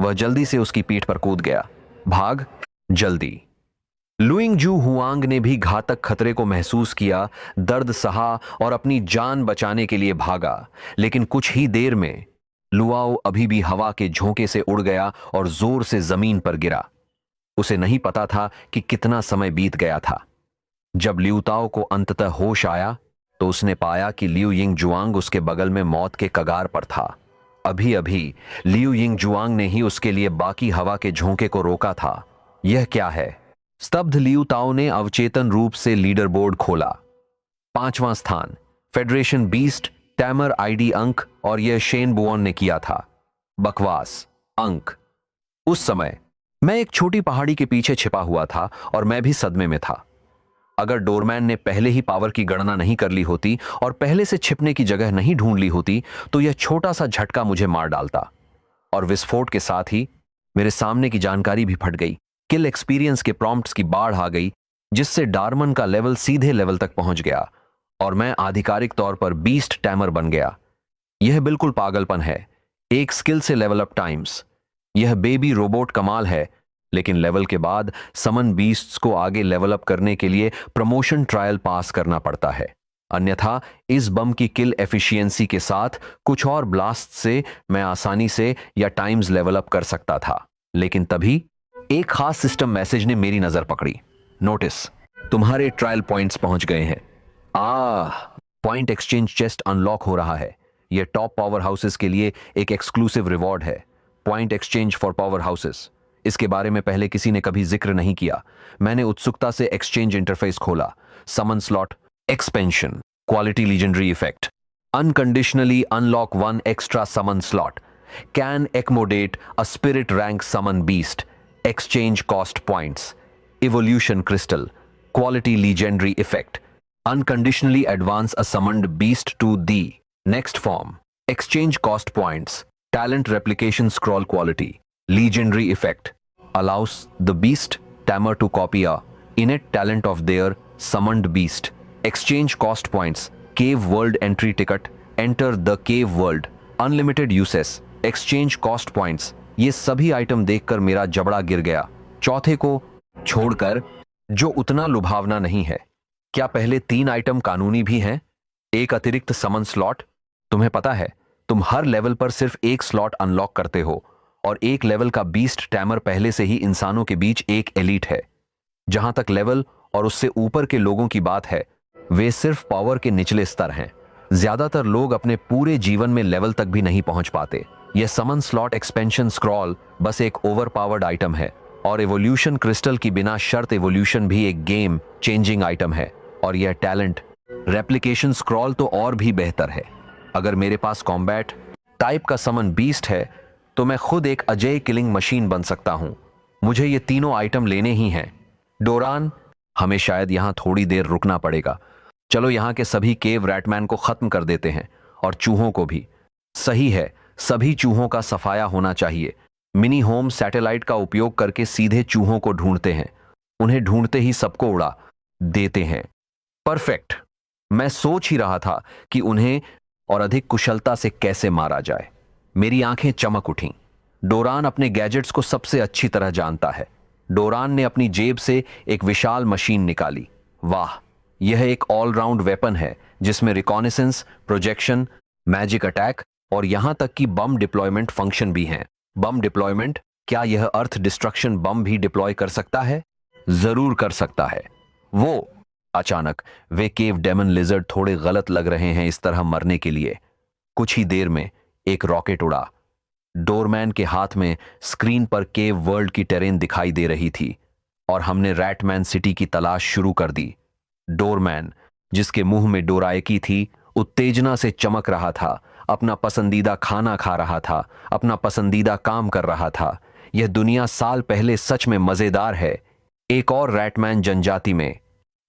वह जल्दी से उसकी पीठ पर कूद गया। भाग जल्दी। लुइंग जू हुआंग ने भी घातक खतरे को महसूस किया, दर्द सहा और अपनी जान बचाने के लिए भागा। लेकिन कुछ ही देर में लुआओ अभी भी हवा के झोंके से उड़ गया और जोर से जमीन पर गिरा। उसे नहीं पता था कि कितना समय बीत गया था। जब ल्यूताओ को अंततः होश आया तो उसने पाया कि लियू यिंग जुआंग उसके बगल में मौत के कगार पर था। अभी अभी लियू यिंग जुआंग ने ही उसके लिए बाकी हवा के झोंके को रोका था। यह क्या है? स्तब्ध लियू ताओ ने अवचेतन रूप से लीडर बोर्ड खोला। 5वां स्थान फेडरेशन बीस्ट टैमर आईडी अंक, और यह शेन बुओन ने किया था। बकवास अंक। उस समय मैं एक छोटी पहाड़ी के पीछे छिपा हुआ था और मैं भी सदमे में था। अगर डोरमैन ने पहले ही पावर की गणना नहीं कर ली होती और पहले से छिपने की जगह नहीं ढूंढ ली होती तो यह छोटा सा झटका मुझे मार डालता। और विस्फोट के साथ ही मेरे सामने की जानकारी भी फट गई। किल एक्सपीरियंस के प्रॉम्प्ट्स की बाढ़ आ गई, जिससे डार्मन का लेवल सीधे लेवल तक पहुंच गया और मैं आधिकारिक तौर पर बीस्ट टैमर बन गया। यह बिल्कुल पागलपन है। एक स्किल से लेवल अप टाइम्स। यह बेबी रोबोट कमाल है, लेकिन लेवल के बाद समन बीस्ट्स को आगे लेवल अप करने के लिए प्रमोशन ट्रायल पास करना पड़ता है। अन्यथा इस बम की किल एफिशिएंसी के साथ कुछ और ब्लास्ट से मैं आसानी से या टाइम्स लेवल अप कर सकता था। लेकिन तभी एक खास सिस्टम मैसेज ने मेरी नजर पकड़ी। नोटिस, तुम्हारे ट्रायल पॉइंट्स पहुंच गए हैं। पॉइंट एक्सचेंज चेस्ट अनलॉक हो रहा है। यह टॉप पावर हाउसेस के लिए एक एक्सक्लूसिव रिवॉर्ड है। Point exchange for power houses. इसके बारे में पहले किसी ने कभी जिक्र नहीं किया। मैंने उत्सुकता से एक्सचेंज इंटरफेस खोला। Summon slot expansion, quality legendary effect, unconditionally unlock 1 extra summon slot, can accommodate a spirit rank summon beast, exchange cost points, evolution crystal, quality legendary effect, unconditionally advance a summoned beast to the next form, exchange cost points, talent replication scroll quality, legendary effect, allows the beast tamer to copy a innate talent of their summoned beast, exchange cost points, cave world entry ticket, enter the cave world, unlimited uses, exchange cost points। ये सभी item देखकर मेरा जबड़ा गिर गया, चौथे को छोड़कर जो उतना लुभावना नहीं है। क्या पहले 3 आइटम कानूनी भी हैं? एक अतिरिक्त समन स्लॉट। तुम्हें पता है, तुम हर लेवल पर सिर्फ एक स्लॉट अनलॉक करते हो और एक लेवल का बीस्ट टैमर पहले से ही इंसानों के बीच एक एलीट है। जहां तक लेवल और उससे ऊपर के लोगों की बात है, वे सिर्फ पावर के निचले स्तर हैं। ज्यादातर लोग अपने पूरे जीवन में लेवल तक भी नहीं पहुंच पाते। यह समन स्लॉट एक्सपेंशन स्क्रॉल बस एक ओवर पावर्ड आइटम है और एवोल्यूशन क्रिस्टल की बिना शर्त एवोल्यूशन भी एक गेम चेंजिंग आइटम है। और यह टैलेंट रेप्लिकेशन स्क्रॉल तो और भी बेहतर है। अगर मेरे पास कॉम्बैट टाइप का समन बीस्ट है तो मैं खुद एक अजय किलिंग मशीन बन सकता हूं। मुझे ये तीनों आइटम लेने ही हैं। डोरान, हमें शायद यहां थोड़ी देर रुकना पड़ेगा। चलो यहां के सभी केव रैटमैन को खत्म कर देते हैं और चूहों को भी। सही है, सभी चूहों का सफाया होना चाहिए। मिनी होम सैटेलाइट का उपयोग करके सीधे चूहों को ढूंढते हैं, उन्हें ढूंढते ही सबको उड़ा देते हैं। परफेक्ट। मैं सोच ही रहा था कि उन्हें और अधिक कुशलता से कैसे मारा जाए। मेरी आंखें चमक उठीं। डोरान अपने गैजेट्स को सबसे अच्छी तरह जानता है। डोरान ने अपनी जेब से एक विशाल मशीन निकाली। वाह, यह एक ऑलराउंड वेपन है जिसमें रिकॉनेसेंस, प्रोजेक्शन, मैजिक अटैक और यहां तक कि बम डिप्लॉयमेंट फंक्शन भी हैं। बम डिप्लॉयमेंट? क्या यह अर्थ डिस्ट्रक्शन बम भी डिप्लॉय कर सकता है? जरूर कर सकता है। वो अचानक वे केव डेमन लिजर्ड थोड़े गलत लग रहे हैं इस तरह मरने के लिए। कुछ ही देर में एक रॉकेट उड़ा। डोरमैन के हाथ में स्क्रीन पर केव वर्ल्ड की टेरेन दिखाई दे रही थी और हमने रैटमैन सिटी की तलाश शुरू कर दी। डोरमैन, जिसके मुंह में डोरायकी थी, उत्तेजना से चमक रहा था, अपना पसंदीदा खाना खा रहा था, अपना पसंदीदा काम कर रहा था। यह दुनिया साल पहले सच में मजेदार है। एक और रैटमैन जनजाति में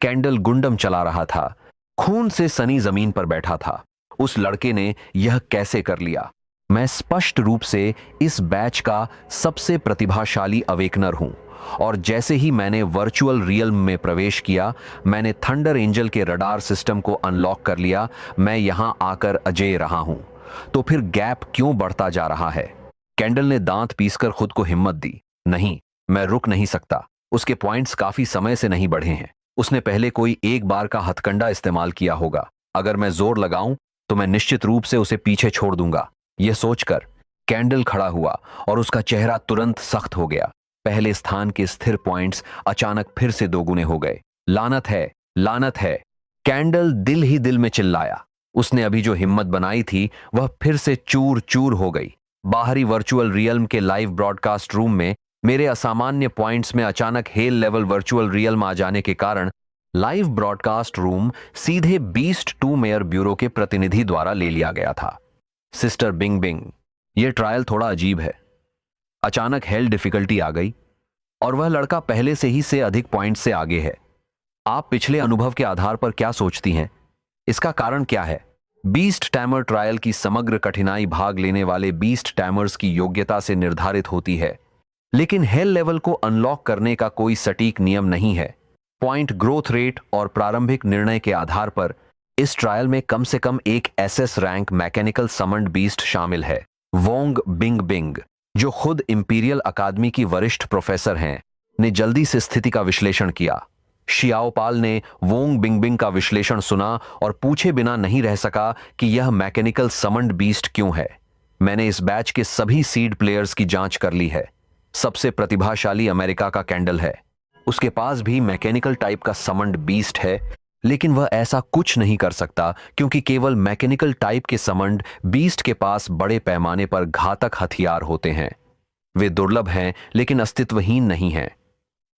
कैंडल गुंडम चला रहा था, खून से सनी जमीन पर बैठा था। उस लड़के ने यह कैसे कर लिया? मैं स्पष्ट रूप से इस बैच का सबसे प्रतिभाशाली अवेकनर हूं और जैसे ही मैंने वर्चुअल रियल्म में प्रवेश किया, मैंने थंडर एंजल के रडार सिस्टम को अनलॉक कर लिया। मैं यहां आकर अजेय रहा हूं, तो फिर गैप क्यों बढ़ता जा रहा है? कैंडल ने दांत पीसकर खुद को हिम्मत दी। नहीं, मैं रुक नहीं सकता। उसके पॉइंट्स काफी समय से नहीं बढ़े हैं। उसने पहले कोई एक बार का हथकंडा इस्तेमाल किया होगा। अगर मैं जोर लगाऊं तो मैं निश्चित रूप से उसे पीछे छोड़ दूंगा। यह सोचकर कैंडल खड़ा हुआ और उसका चेहरा तुरंत सख्त हो गया। पहले स्थान के स्थिर पॉइंट्स अचानक फिर से दोगुने हो गए। लानत है, लानत है! कैंडल दिल ही दिल में चिल्लाया। उसने अभी जो हिम्मत बनाई थी वह फिर से चूर चूर हो गई। बाहरी वर्चुअल रियल्म के लाइव ब्रॉडकास्ट रूम में मेरे असामान्य पॉइंट्स में अचानक हेल लेवल वर्चुअल रियल्म आ जाने के कारण लाइव ब्रॉडकास्ट रूम सीधे बीस्ट 2 मेयर ब्यूरो के प्रतिनिधि द्वारा ले लिया गया था। सिस्टर बिंग बिंग, यह ट्रायल थोड़ा अजीब है। अचानक हेल डिफिकल्टी आ गई और वह लड़का पहले से ही से अधिक पॉइंट से आगे है। आप पिछले अनुभव के आधार पर क्या सोचती हैं? इसका कारण क्या है? बीस्ट टैमर ट्रायल की समग्र कठिनाई भाग लेने वाले बीस्ट टैमर्स की योग्यता से निर्धारित होती है, लेकिन हेल लेवल को अनलॉक करने का कोई सटीक नियम नहीं है। पॉइंट ग्रोथ रेट और प्रारंभिक निर्णय के आधार पर इस ट्रायल में कम से कम एक SS rank mechanical summoned beast शामिल है। वोंग बिंग बिंग, जो खुद इंपीरियल अकादमी की वरिष्ठ प्रोफेसर हैं, ने जल्दी से स्थिति का विश्लेषण किया। शियाओपाल ने वोंग बिंग बिंग का विश्लेषण सुना और पूछे बिना नहीं रह सका कि यह मैकेनिकल समन्ड बीस्ट क्यों है। मैंने इस बैच के सभी सीड प्लेयर्स की जांच कर ली है। सबसे प्रतिभाशाली अमेरिका का कैंडल है। उसके पास भी मैकेनिकल टाइप का समन्ड बीस्ट है, लेकिन वह ऐसा कुछ नहीं कर सकता क्योंकि केवल मैकेनिकल टाइप के समन्ड बीस्ट के पास बड़े पैमाने पर घातक हथियार होते हैं। वे दुर्लभ हैं लेकिन अस्तित्वहीन नहीं हैं।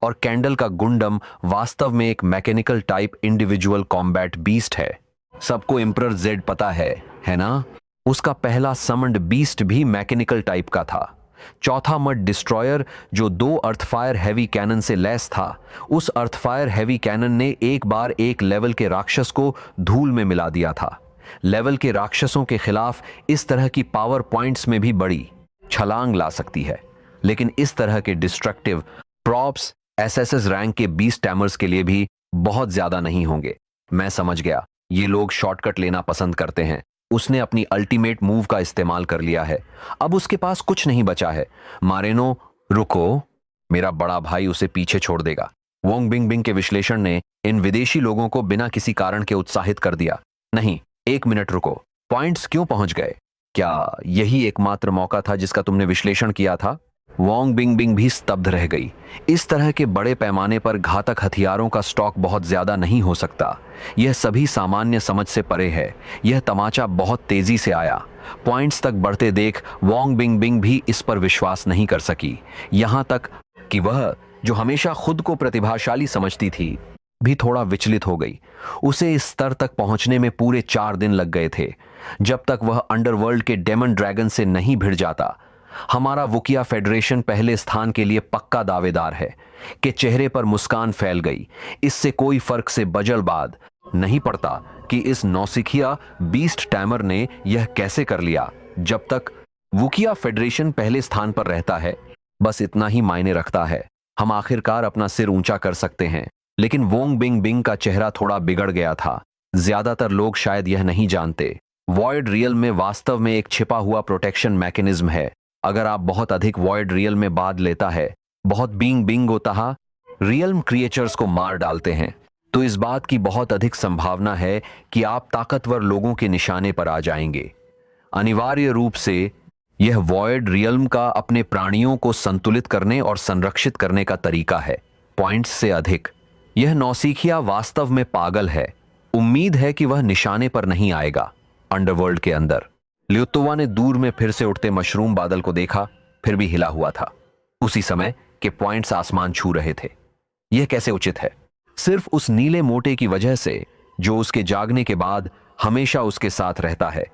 और कैंडल का गुंडम वास्तव में एक mechanical type individual combat beast है। सबको एम्परर जेड पता है ना? उसका पहला समन्ड बीस्ट भी मैकेनिकल टाइप का था। चौथा मड डिस्ट्रॉयर, जो 2 अर्थफायर हैवी कैनन से लैस था, उस अर्थफायर हैवी कैनन ने एक बार एक लेवल के राक्षस को धूल में मिला दिया था। लेवल के राक्षसों के खिलाफ इस तरह की पावर पॉइंट्स में भी बड़ी छलांग ला सकती है, लेकिन इस तरह के डिस्ट्रक्टिव प्रॉप्स एसएसएस रैंक के 20 टैमर्स के लिए भी बहुत ज्यादा नहीं होंगे। मैं समझ गया, ये लोग शॉर्टकट लेना पसंद करते हैं। उसने अपनी अल्टीमेट मूव का इस्तेमाल कर लिया है। अब उसके पास कुछ नहीं बचा है। मारेनो, रुको, मेरा बड़ा भाई उसे पीछे छोड़ देगा। वोंग बिंग बिंग के विश्लेषण ने इन विदेशी लोगों को बिना किसी कारण के उत्साहित कर दिया। नहीं, 1 मिनट रुको, पॉइंट्स क्यों पहुंच गए? क्या यही एकमात्र मौका था जिसका तुमने विश्लेषण किया था? वोंग बिंग बिंग भी स्तब्ध रह गई। इस तरह के बड़े पैमाने पर घातक हथियारों का स्टॉक बहुत ज्यादा नहीं हो सकता। यह सभी सामान्य समझ से परे है। यह तमाचा बहुत तेजी से आया। पॉइंट्स तक बढ़ते देख वोंग बिंग बिंग भी इस पर विश्वास नहीं कर सकी। यहां तक कि वह, जो हमेशा खुद को प्रतिभाशाली समझती थी, भी थोड़ा विचलित हो गई। उसे इस स्तर तक पहुंचने में पूरे 4 दिन लग गए थे। जब तक वह अंडरवर्ल्ड के डेमन ड्रैगन से नहीं भिड़ जाता, हमारा वुकिया फेडरेशन पहले स्थान के लिए पक्का दावेदार है। के चेहरे पर मुस्कान फैल गई। इससे कोई फर्क से बजलबाद नहीं पड़ता कि इस नौसिखिया बीस्ट टैमर ने यह कैसे कर लिया। जब तक वुकिया फेडरेशन पहले स्थान पर रहता है, बस इतना ही मायने रखता है। हम आखिरकार अपना सिर ऊंचा कर सकते हैं। लेकिन वोंग बिंग बिंग का चेहरा थोड़ा बिगड़ गया था। ज्यादातर लोग शायद यह नहीं जानते, वॉइड रियल में वास्तव में एक छिपा हुआ प्रोटेक्शन मैकेनिज्म है। अगर आप बहुत अधिक वॉइड रियल में बांध लेता है, बहुत बिंग बिंग होता है, रियल्म क्रिएचर्स को मार डालते हैं, तो इस बात की बहुत अधिक संभावना है कि आप ताकतवर लोगों के निशाने पर आ जाएंगे। अनिवार्य रूप से यह वॉइड रियल्म का अपने प्राणियों को संतुलित करने और संरक्षित करने का तरीका है। पॉइंट्स से अधिक। यह नौसिखिया वास्तव में पागल है। उम्मीद है कि वह निशाने पर नहीं आएगा। अंडरवर्ल्ड के अंदर ल्यूतोवा ने दूर में फिर से उठते मशरूम बादल को देखा, फिर भी हिला हुआ था। उसी समय के पॉइंट्स आसमान छू रहे थे। यह कैसे उचित है? सिर्फ उस नीले मोटे की वजह से जो उसके जागने के बाद हमेशा उसके साथ रहता है।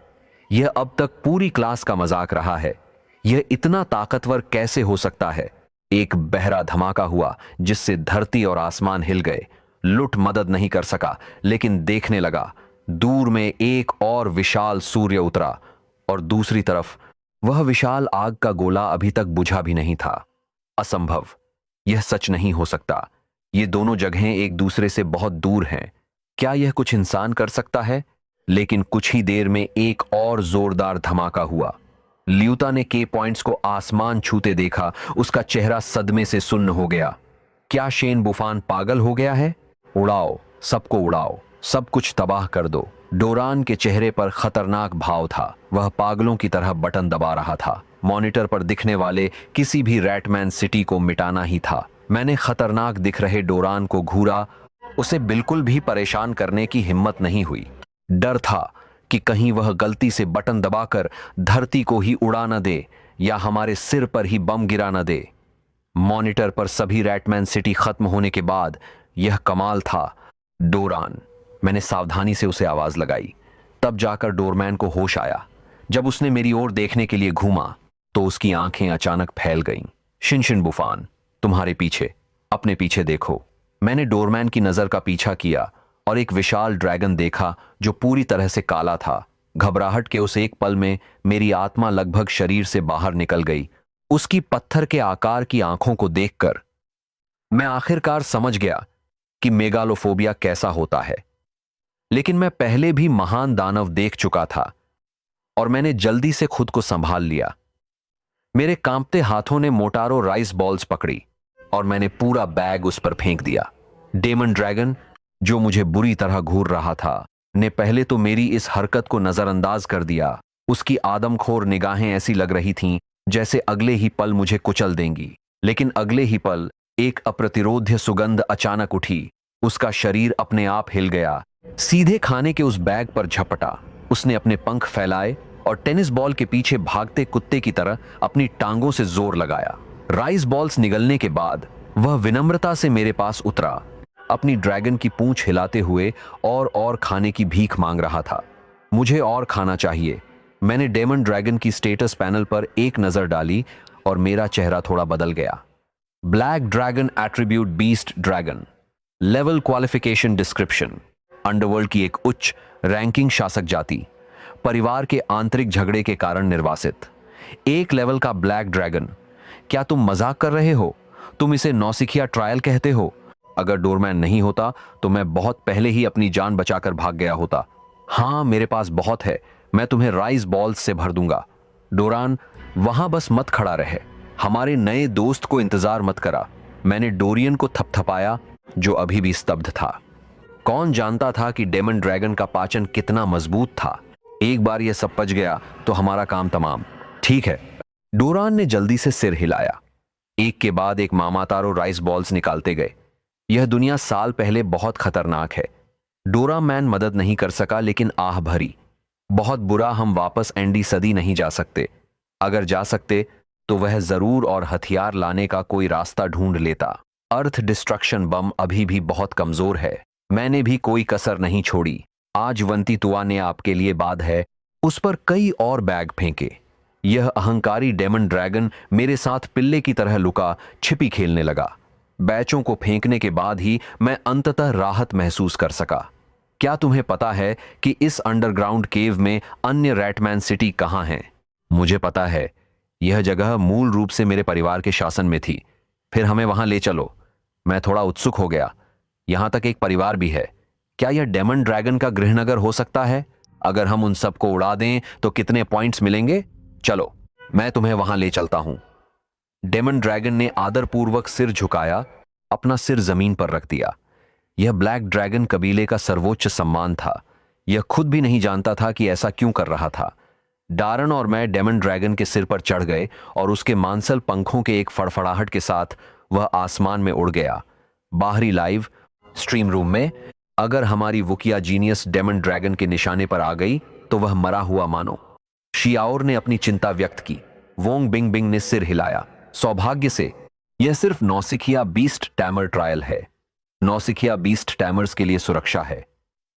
यह अब तक पूरी क्लास का मजाक रहा है। यह इतना ताकतवर कैसे हो सकता है? एक बहरा धमाका हुआ जिससे धरती और आसमान हिल गए। लुट मदद नहीं कर सका, लेकिन देखने लगा। दूर में एक और विशाल सूर्य उतरा और दूसरी तरफ वह विशाल आग का गोला अभी तक बुझा भी नहीं था। असंभव, यह सच नहीं हो सकता। ये दोनों जगहें एक दूसरे से बहुत दूर हैं। क्या यह कुछ इंसान कर सकता है? लेकिन कुछ ही देर में एक और जोरदार धमाका हुआ। ल्यूता ने के पॉइंट्स को आसमान छूते देखा। उसका चेहरा सदमे से सुन्न हो गया। क्या शेन बुफान पागल हो गया है? उड़ाओ, सबको उड़ाओ, सब कुछ तबाह कर दो। डोरान के चेहरे पर खतरनाक भाव था। वह पागलों की तरह बटन दबा रहा था। मॉनिटर पर दिखने वाले किसी भी रैटमैन सिटी को मिटाना ही था। मैंने खतरनाक दिख रहे डोरान को घूरा। उसे बिल्कुल भी परेशान करने की हिम्मत नहीं हुई। डर था कि कहीं वह गलती से बटन दबाकर धरती को ही उड़ा न दे या हमारे सिर पर ही बम गिरा न दे। मॉनिटर पर सभी रैटमैन सिटी खत्म होने के बाद यह कमाल था। डोरान, मैंने सावधानी से उसे आवाज लगाई। तब जाकर डोरमैन को होश आया। जब उसने मेरी ओर देखने के लिए घूमा तो उसकी आंखें अचानक फैल गईं। शिनशिन बुफान, तुम्हारे पीछे, अपने पीछे देखो। मैंने डोरमैन की नजर का पीछा किया और एक विशाल ड्रैगन देखा जो पूरी तरह से काला था। घबराहट के उस एक पल में मेरी आत्मा लगभग शरीर से बाहर निकल गई। उसकी पत्थर के आकार की आंखों को देखकर मैं आखिरकार समझ गया कि मेगालोफोबिया कैसा होता है। लेकिन मैं पहले भी महान दानव देख चुका था और मैंने जल्दी से खुद को संभाल लिया। मेरे कांपते हाथों ने मोटारो राइस बॉल्स पकड़ी और मैंने पूरा बैग उस पर फेंक दिया। डेमन ड्रैगन, जो मुझे बुरी तरह घूर रहा था, ने पहले तो मेरी इस हरकत को नजरअंदाज कर दिया। उसकी आदमखोर निगाहें ऐसी लग रही थीं जैसे अगले ही पल मुझे कुचल देंगी। लेकिन अगले ही पल एक अप्रतिरोध्य सुगंध अचानक उठी। उसका शरीर अपने आप हिल गया, सीधे खाने के उस बैग पर झपटा। उसने अपने पंख फैलाए और टेनिस बॉल के पीछे भागते कुत्ते की तरह अपनी टांगों से जोर लगाया। राइस बॉल्स निगलने के बाद वह विनम्रता से मेरे पास उतरा, अपनी ड्रैगन की पूंछ हिलाते हुए और खाने की भीख मांग रहा था। मुझे और खाना चाहिए। मैंने डेमन ड्रैगन की स्टेटस पैनल पर एक नजर डाली और मेरा चेहरा थोड़ा बदल गया। Black dragon attribute beast dragon, level qualification description, underworld की एक उच्च रैंकिंग शासक जाति, परिवार के आंतरिक झगड़े के कारण निर्वासित, 1 लेवल का ब्लैक ड्रैगन। क्या तुम मजाक कर रहे हो? तुम इसे नौसिखिया ट्रायल कहते हो? अगर डोरमैन नहीं होता तो मैं बहुत पहले ही अपनी जान बचाकर भाग गया होता। हाँ, मेरे पास बहुत है। मैं तुम्हें राइस बॉल्स से भर दूंगा। डोरान, वहां बस मत खड़ा रहे। हमारे नए दोस्त को इंतजार मत करा। मैंने डोरियन को थपथपाया जो अभी भी स्तब्ध था। कौन जानता था कि डेमन ड्रैगन का पाचन कितना मजबूत था। एक बार यह सब पच गया तो हमारा काम तमाम। ठीक है। डोरान ने जल्दी से सिर हिलाया। एक के बाद एक मामातारो राइस बॉल्स निकालते गए। यह दुनिया साल पहले बहुत खतरनाक है। डोरा मैन मदद नहीं कर सका, लेकिन आह भरी। बहुत बुरा, हम वापस एंडी सदी नहीं जा सकते। अगर जा सकते तो वह जरूर और हथियार लाने का कोई रास्ता ढूंढ लेता। अर्थ डिस्ट्रक्शन बम अभी भी बहुत कमजोर है। मैंने भी कोई कसर नहीं छोड़ी। आज वंती तुआ ने आपके लिए बात है। उस पर कई और बैग फेंके। यह अहंकारी डेमन ड्रैगन मेरे साथ पिल्ले की तरह लुका छिपी खेलने लगा। बैचों को फेंकने के बाद ही मैं अंततः राहत महसूस कर सका। क्या तुम्हें पता है कि इस अंडरग्राउंड केव में अन्य रैटमैन सिटी कहां हैं? मुझे पता है, यह जगह मूल रूप से मेरे परिवार के शासन में थी। फिर हमें वहां ले चलो। मैं थोड़ा उत्सुक हो गया। यहां तक एक परिवार भी है। क्या यह डेमन ड्रैगन का गृहनगर हो सकता है? अगर हम उन सबको उड़ा दें तो कितने पॉइंट्स मिलेंगे? चलो, मैं तुम्हें वहां ले चलता हूं। डेमन ड्रैगन ने आदरपूर्वक सिर झुकाया, अपना सिर जमीन पर रख दिया। यह ब्लैक ड्रैगन कबीले का सर्वोच्च सम्मान था। यह खुद भी नहीं जानता था कि ऐसा क्यों कर रहा था। डारन और मैं डेमन ड्रैगन के सिर पर चढ़ गए और उसके मांसल पंखों के एक फड़फड़ाहट के साथ वह आसमान में उड़ गया। बाहरी लाइव स्ट्रीम रूम में अगर हमारी वुकिया जीनियस डेमन ड्रैगन के निशाने पर आ गई तो वह मरा हुआ मानो। शियाओर ने अपनी चिंता व्यक्त की। वोंग बिंग बिंग ने सिर हिलाया। सौभाग्य से यह सिर्फ नौसिखिया बीस्ट टैमर ट्रायल है। नौसिखिया बीस्ट टैमर्स के लिए सुरक्षा है।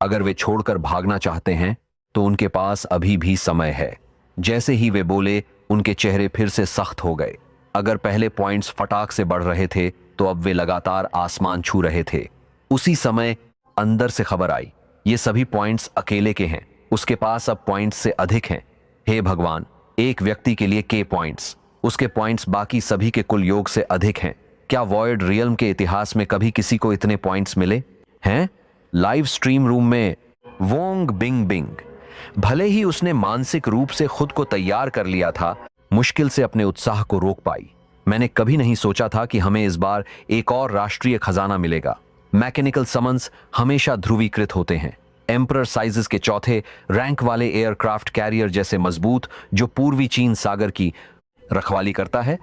अगर वे छोड़कर भागना चाहते हैं तो उनके पास अभी भी समय है। जैसे ही वे बोले, उनके चेहरे फिर से सख्त हो गए। अगर पहले पॉइंट्स फटाक से बढ़ रहे थे तो अब वे लगातार आसमान छू रहे थे। उसी समय अंदर से खबर आई, ये सभी पॉइंट्स अकेले के हैं। उसके पास अब पॉइंट्स से अधिक हैं। हे भगवान, एक व्यक्ति के लिए के पॉइंट्स, उसके पॉइंट्स बाकी सभी के कुल योग से अधिक हैं। क्या वॉयड रियल्म के इतिहास में कभी किसी को इतने पॉइंट्स मिले हैं? लाइव स्ट्रीम रूम में वोंग बिंग बिंग, भले ही उसने मानसिक रूप से खुद को तैयार कर लिया था, मुश्किल से अपने उत्साह को रोक पाई। मैंने कभी नहीं सोचा था कि हमें इस बार एक और राष्ट्रीय खजाना मिलेगा। मैकेनिकल समन्स हमेशा ध्रुवीकृत होते हैं। एम्परर साइजेस के चौथे रैंक वाले एयरक्राफ्ट कैरियर जैसे मजबूत, जो पूर्वी चीन सागर की रखवाली करता है,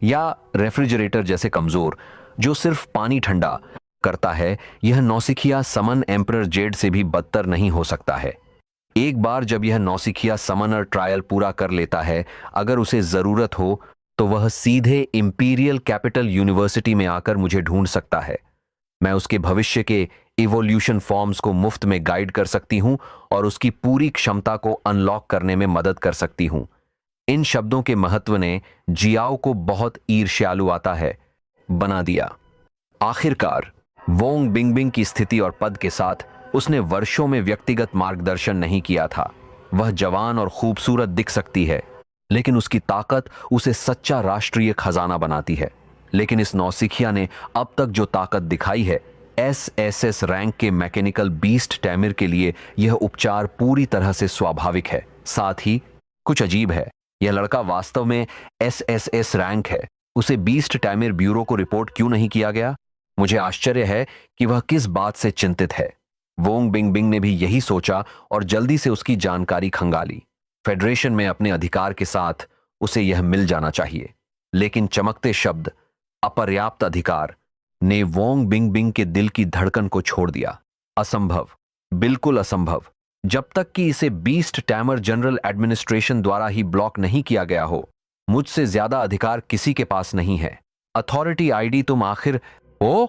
या रेफ्रिजरेटर जैसे कमजोर, जो सिर्फ पानी ठंडा करता है। यह नौसिखिया समन एम्परर जेड से भी बदतर नहीं हो सकता है। एक बार जब यह नौसिखिया समनर ट्रायल पूरा कर लेता है, अगर उसे जरूरत हो तो वह सीधे इंपीरियल कैपिटल यूनिवर्सिटी में आकर मुझे ढूंढ सकता है। मैं उसके भविष्य के इवोल्यूशन फॉर्म्स को मुफ्त में गाइड कर सकती हूं और उसकी पूरी क्षमता को अनलॉक करने में मदद कर सकती हूं। इन शब्दों के महत्व ने जियाओ को बहुत ईर्ष्यालु आता है बना दिया। आखिरकार वोंग बिंग बिंग की स्थिति और पद के साथ उसने वर्षों में व्यक्तिगत मार्गदर्शन नहीं किया था। वह जवान और खूबसूरत दिख सकती है, लेकिन उसकी ताकत उसे सच्चा राष्ट्रीय खजाना बनाती है। लेकिन इस नौसिखिया ने अब तक जो ताकत दिखाई है, एसएसएस रैंक के मैकेनिकल बीस्ट टैमिर के लिए यह उपचार पूरी तरह से स्वाभाविक है। साथ ही कुछ अजीब है, यह लड़का वास्तव में एसएसएस रैंक है। उसे बीस्ट टैमिर ब्यूरो को रिपोर्ट क्यों नहीं किया गया? मुझे आश्चर्य है कि वह किस बात से चिंतित है। वोंग बिंग बिंग ने भी यही सोचा और जल्दी से उसकी जानकारी खंगाली। फेडरेशन में अपने अधिकार के साथ उसे यह मिल जाना चाहिए। लेकिन चमकते शब्द अपर्याप्त अधिकार ने वोंग बिंग बिंग के दिल की धड़कन को छोड़ दिया। असंभव, बिल्कुल असंभव। जब तक कि इसे बीस्ट टैमर जनरल एडमिनिस्ट्रेशन द्वारा ही ब्लॉक नहीं किया गया हो, मुझसे ज्यादा अधिकार किसी के पास नहीं है। अथॉरिटी आईडी तुम आखिर ओ,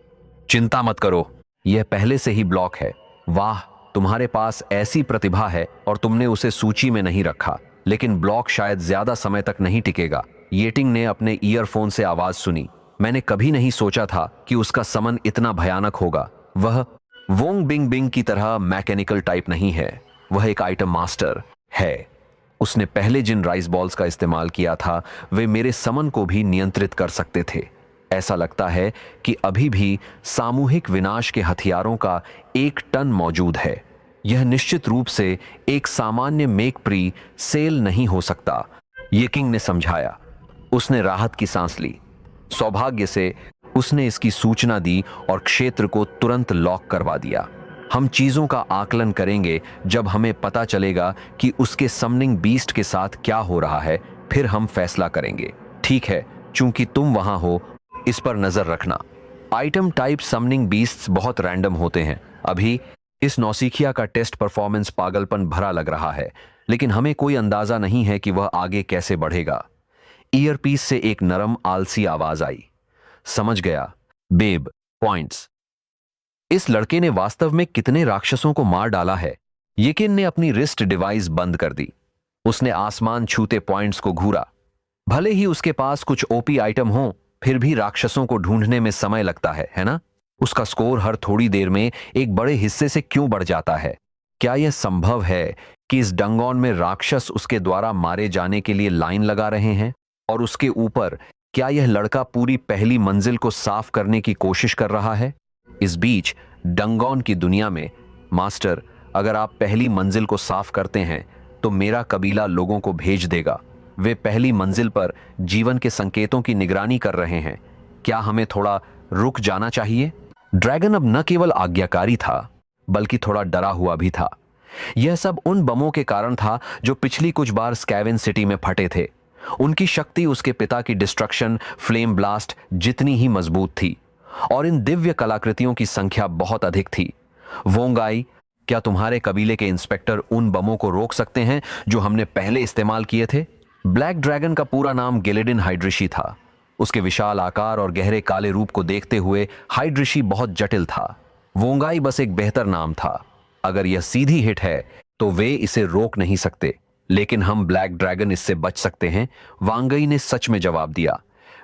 चिंता मत करो, यह पहले से ही ब्लॉक है। वाह, तुम्हारे पास ऐसी प्रतिभा है और तुमने उसे सूची में नहीं रखा। लेकिन ब्लॉक शायद ज्यादा समय तक नहीं टिकेगा। येटिंग ने अपने ईयरफोन से आवाज सुनी। मैंने कभी नहीं सोचा था कि उसका समन इतना भयानक होगा। वह वोंग बिंग बिंग की तरह मैकेनिकल टाइप नहीं है, वह एक आइटम मास्टर है। उसने पहले जिन राइस बॉल्स का इस्तेमाल किया था, वे मेरे समन को भी नियंत्रित कर सकते थे। ऐसा लगता है कि अभी भी सामूहिक विनाश के हथियारों का 1 टन मौजूद है। यह निश्चित रूप से एक सामान्य मेक प्री सेल नहीं हो सकता, ये किंग ने समझाया। उसने राहत की सांस ली। सौभाग्य से उसने इसकी सूचना दी और क्षेत्र को तुरंत लॉक करवा दिया। हम चीजों का आकलन करेंगे जब हमें पता चलेगा कि उसके समनिंग बीस्ट के साथ क्या हो रहा है, फिर हम फैसला करेंगे। ठीक है, चूंकि तुम वहां हो, इस पर नजर रखना। आइटम टाइप समनिंग बीस्ट्स बहुत रैंडम होते हैं। अभी इस नौसिखिया का टेस्ट परफॉर्मेंस पागलपन भरा लग रहा है, लेकिन हमें कोई अंदाजा नहीं है कि वह आगे कैसे बढ़ेगा। ईयरपीस से एक नरम आलसी आवाज आई। समझ गया, बेब पॉइंट्स। इस लड़के ने वास्तव में कितने राक्षसों को मार डाला है। येकिन ने अपनी रिस्ट डिवाइस बंद कर दी। उसने आसमान छूते पॉइंट्स को घूरा। भले ही उसके पास कुछ ओपी आइटम हो, फिर भी राक्षसों को ढूंढने में समय लगता है ना? उसका स्कोर हर थोड़ी देर में एक बड़े हिस्से से क्यों बढ़ जाता है? क्या यह संभव है कि इस डंगोन में राक्षस उसके द्वारा मारे जाने के लिए लाइन लगा रहे हैं, और उसके ऊपर क्या यह लड़का पूरी पहली मंजिल को साफ करने की कोशिश कर रहा है? इस बीच डंगोन की दुनिया में, मास्टर, अगर आप पहली मंजिल को साफ करते हैं तो मेरा कबीला लोगों को भेज देगा। वे पहली मंजिल पर जीवन के संकेतों की निगरानी कर रहे हैं। क्या हमें थोड़ा रुक जाना चाहिए? ड्रैगन अब न केवल आज्ञाकारी था, बल्कि थोड़ा डरा हुआ भी था। यह सब उन बमों के कारण था जो पिछली कुछ बार स्कैवेन सिटी में फटे थे। उनकी शक्ति उसके पिता की डिस्ट्रक्शन फ्लेम ब्लास्ट जितनी ही मजबूत थी, और इन दिव्य कलाकृतियों की संख्या बहुत अधिक थी। वोंगाई, क्या तुम्हारे कबीले के इंस्पेक्टर उन बमों को रोक सकते हैं जो हमने पहले इस्तेमाल किए थे? ब्लैक ड्रैगन का पूरा नाम गिलेडिन हाइड्रिशी था। उसके विशाल आकार और गहरे काले रूप को देखते हुए हाइड्रिशी बहुत जटिल था। वोंगाई बस एक बेहतर नाम था। अगर यह सीधी हिट है तो वे इसे रोक नहीं सकते, लेकिन हम ब्लैक ड्रैगन इससे बच सकते हैं, वांगई ने सच में जवाब दिया।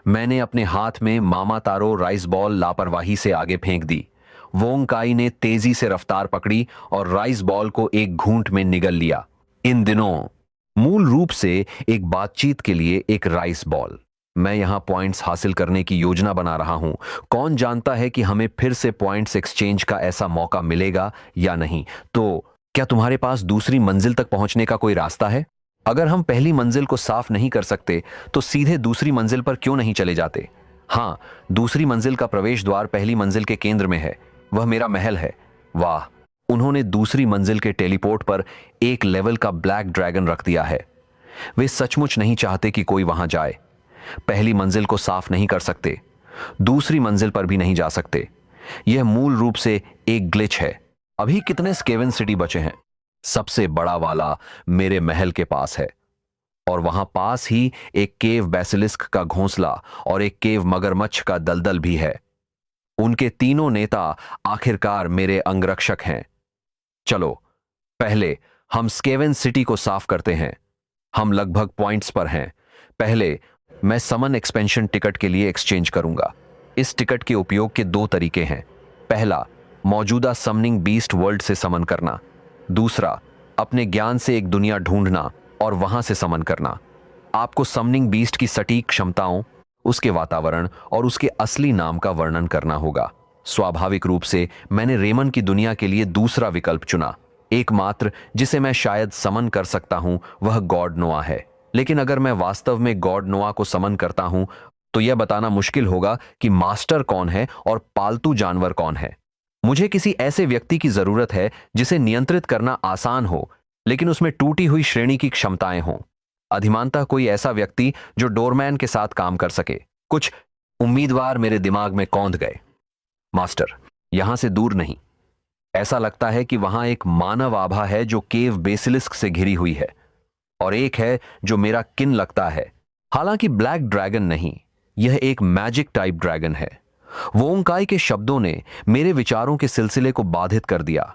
मैंने अपने हाथ में मामा तारो राइस बॉल लापरवाही से आगे फेंक दी। वोंकाई ने तेजी से रफ्तार पकड़ी और राइस बॉल को एक घूंट में निगल लिया। इन दिनों मूल रूप से एक बातचीत के लिए एक राइस बॉल। मैं यहां पॉइंट्स हासिल करने की योजना बना रहा हूं। कौन जानता है कि हमें फिर से पॉइंट्स एक्सचेंज का ऐसा मौका मिलेगा या नहीं। तो क्या तुम्हारे पास दूसरी मंजिल तक पहुंचने का कोई रास्ता है? अगर हम पहली मंजिल को साफ नहीं कर सकते तो सीधे दूसरी मंजिल पर क्यों नहीं चले जाते? हाँ, दूसरी मंजिल का प्रवेश द्वार पहली मंजिल के केंद्र में है। वह मेरा महल है। वाह, उन्होंने दूसरी मंजिल के टेलीपोर्ट पर एक लेवल का ब्लैक ड्रैगन रख दिया है। वे सचमुच नहीं चाहते कि कोई वहां जाए। पहली मंजिल को साफ नहीं कर सकते, दूसरी मंजिल पर भी नहीं जा सकते। यह मूल रूप से एक ग्लिच है। अभी कितने स्केवन सिटी बचे हैं? सबसे बड़ा वाला मेरे महल के पास है, और वहां पास ही एक केव बेसिलिस्क का घोंसला और एक केव मगरमच्छ का दलदल भी है। उनके तीनों नेता आखिरकार मेरे अंगरक्षक हैं। चलो, पहले हम स्केवन सिटी को साफ करते हैं। हम लगभग पॉइंट्स पर हैं। पहले मैं समन एक्सपेंशन टिकट के लिए एक्सचेंज करूंगा। इस टिकट के उपयोग के दो तरीके हैं। पहला, मौजूदा समनिंग बीस्ट वर्ल्ड से समन करना। दूसरा, अपने ज्ञान से एक दुनिया ढूंढना और वहां से समन करना। आपको समनिंग बीस्ट की सटीक क्षमताओं, उसके वातावरण और उसके असली नाम का वर्णन करना होगा। स्वाभाविक रूप से मैंने रेमन की दुनिया के लिए दूसरा विकल्प चुना। एकमात्र जिसे मैं शायद समन कर सकता हूं वह गॉड नोआ है। लेकिन अगर मैं वास्तव में गॉड नोआ को समन करता हूं तो यह बताना मुश्किल होगा कि मास्टर कौन है और पालतू जानवर कौन है। मुझे किसी ऐसे व्यक्ति की जरूरत है जिसे नियंत्रित करना आसान हो, लेकिन उसमें टूटी हुई श्रेणी की क्षमताएं हों। अधिमानतः कोई ऐसा व्यक्ति जो डोरमैन के साथ काम कर सके। कुछ उम्मीदवार मेरे दिमाग में कौंध गए। मास्टर, यहां से दूर नहीं। ऐसा लगता है कि वहां एक मानव आभा है जो केव बेसिलिस्क से घिरी हुई है, और एक है जो मेरा किन लगता है। हालांकि ब्लैक ड्रैगन नहीं, यह एक मैजिक टाइप ड्रैगन है। वोंकाई के शब्दों ने मेरे विचारों के सिलसिले को बाधित कर दिया।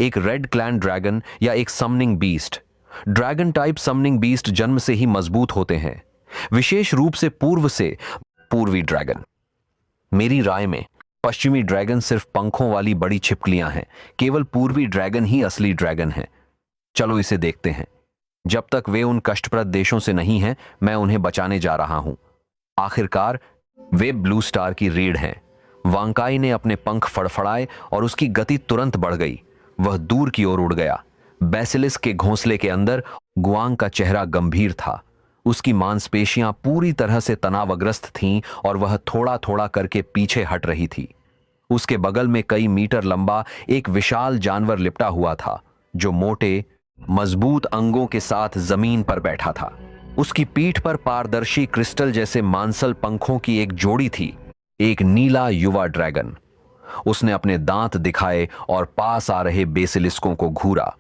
एक रेड क्लैन ड्रैगन या एक summoning beast. Dragon type summoning beast जन्म से ही मजबूत होते हैं, विशेष रूप से पूर्वी ड्रैगन। मेरी राय में पश्चिमी ड्रैगन सिर्फ पंखों वाली बड़ी छिपकलियां हैं। केवल पूर्वी ड्रैगन ही असली ड्रैगन है। चलो इसे देखते हैं। जब तक वे उन कष्टप्रद देशों से नहीं हैं, मैं उन्हें बचाने जा रहा हूं। आखिरकार वे ब्लू स्टार की रीढ़ हैं। वांकाई ने अपने पंख फड़फड़ाए और उसकी गति तुरंत बढ़ गई। वह दूर की ओर उड़ गया। बेसिलिस्क के घोंसले के अंदर गुआंग का चेहरा गंभीर था। उसकी मांसपेशियां पूरी तरह से तनावग्रस्त थीं और वह थोड़ा थोड़ा करके पीछे हट रही थी। उसके बगल में कई मीटर लंबा एक विशाल जानवर लिपटा हुआ था, जो मोटे मजबूत अंगों के साथ जमीन पर बैठा था। उसकी पीठ पर पारदर्शी क्रिस्टल जैसे मांसल पंखों की एक जोड़ी थी, एक नीला युवा ड्रैगन। उसने अपने दांत दिखाए और पास आ रहे बेसिलिस्कों को घूरा।